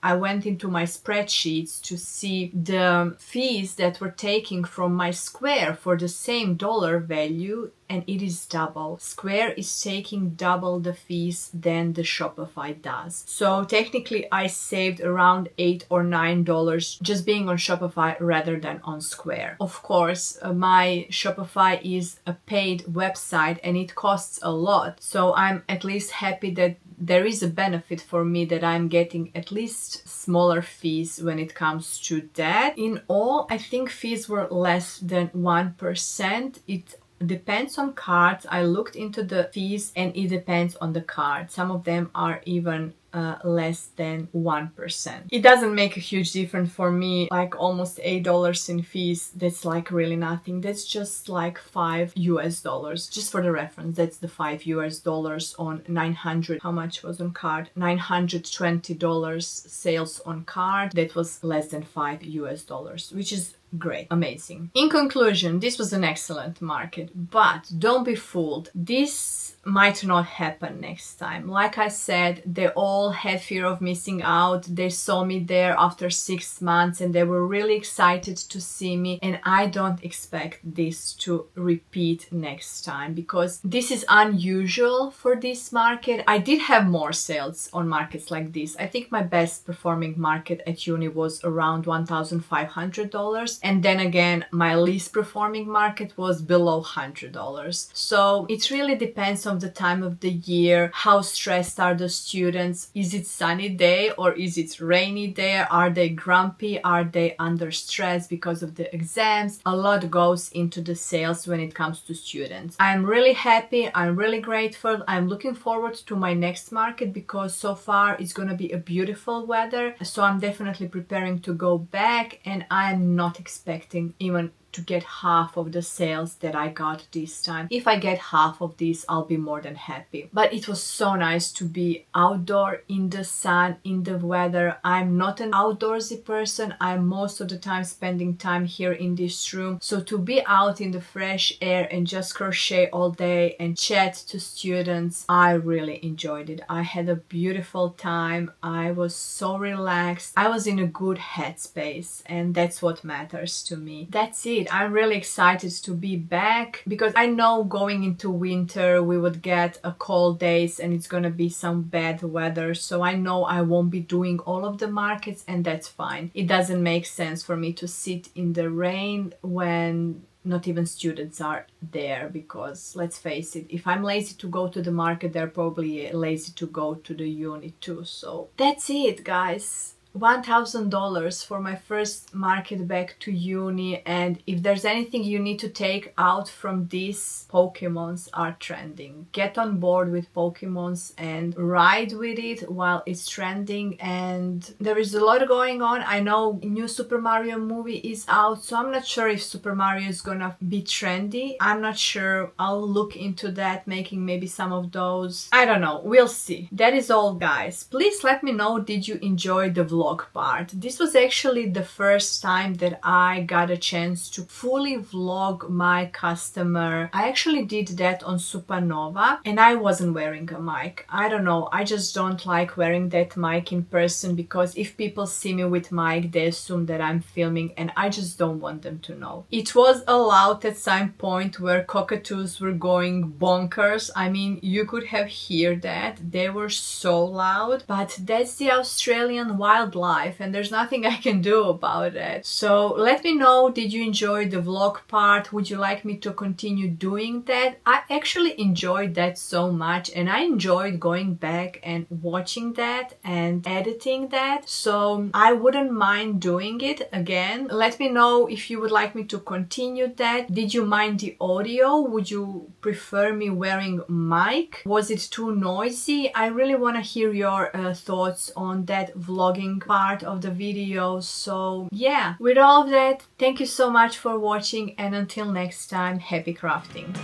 I went into my spreadsheets to see the fees that were taking from my Square for the same dollar value, and it is double. Square is taking double the fees than the Shopify does. So technically I saved around $8 or $9 just being on Shopify rather than on Square. Of course, my Shopify is a paid website and it costs a lot. So I'm at least happy that there is a benefit for me that I'm getting at least smaller fees when it comes to that. In all, I think fees were less than 1%. It depends on cards. I looked into the fees and it depends on the card. Some of them are even less than 1%. It doesn't make a huge difference for me, like almost $8 in fees. That's like really nothing. That's just like $5 US. Just for the reference, that's the $5 US on 900. How much was on card? $920 sales on card. That was less than $5 US, which is great, amazing. In conclusion, this was an excellent market, but don't be fooled. This might not happen next time. Like I said, they all had fear of missing out. They saw me there after 6 months and they were really excited to see me, and I don't expect this to repeat next time because this is unusual for this market. I did have more sales on markets like this. I think my best performing market at uni was around $1,500, and then again my least performing market was below $100. So it really depends on the time of the year. How stressed are the students? Is it sunny day or is it rainy day? Are they grumpy? Are they under stress because of the exams? A lot goes into the sales when it comes to students. I'm really happy. I'm really grateful. I'm looking forward to my next market because so far it's gonna be a beautiful weather. So I'm definitely preparing to go back, and I'm not expecting even to get half of the sales that I got this time. If I get half of these, I'll be more than happy. But it was so nice to be outdoor in the sun, in the weather. I'm not an outdoorsy person. I'm most of the time spending time here in this room. So to be out in the fresh air and just crochet all day and chat to students, I really enjoyed it. I had a beautiful time. I was so relaxed. I was in a good headspace, and that's what matters to me. That's it. I'm really excited to be back because I know going into winter we would get a cold days and it's gonna be some bad weather, so I know I won't be doing all of the markets, and that's fine. It doesn't make sense for me to sit in the rain when not even students are there, because let's face it, if I'm lazy to go to the market, they're probably lazy to go to the uni too. So that's it, guys. $1,000 for my first market back to uni, and if there's anything you need to take out from this, Pokemons are trending. Get on board with Pokemons and ride with it while it's trending, and there is a lot going on. I know new Super Mario movie is out, so I'm not sure if Super Mario is gonna be trendy. I'm not sure. I'll look into that, making maybe some of those. I don't know, we'll see. That is all, guys. Please let me know, did you enjoy the vlog part? This was actually the first time that I got a chance to fully vlog my customer. I actually did that on Supernova and I wasn't wearing a mic. I don't know, I just don't like wearing that mic in person, because if people see me with mic, they assume that I'm filming and I just don't want them to know. It was allowed at some point where cockatoos were going bonkers. I mean, you could have heard that. They were so loud, but that's the Australian wildlife and there's nothing I can do about it. So let me know, did you enjoy the vlog part? Would you like me to continue doing that? I actually enjoyed that so much and I enjoyed going back and watching that and editing that, so I wouldn't mind doing it again. Let me know if you would like me to continue that. Did you mind the audio? Would you prefer me wearing mic? Was it too noisy? I really want to hear your thoughts on that vlogging part of the video. So yeah, with all of that, thank you so much for watching and until next time, happy crafting.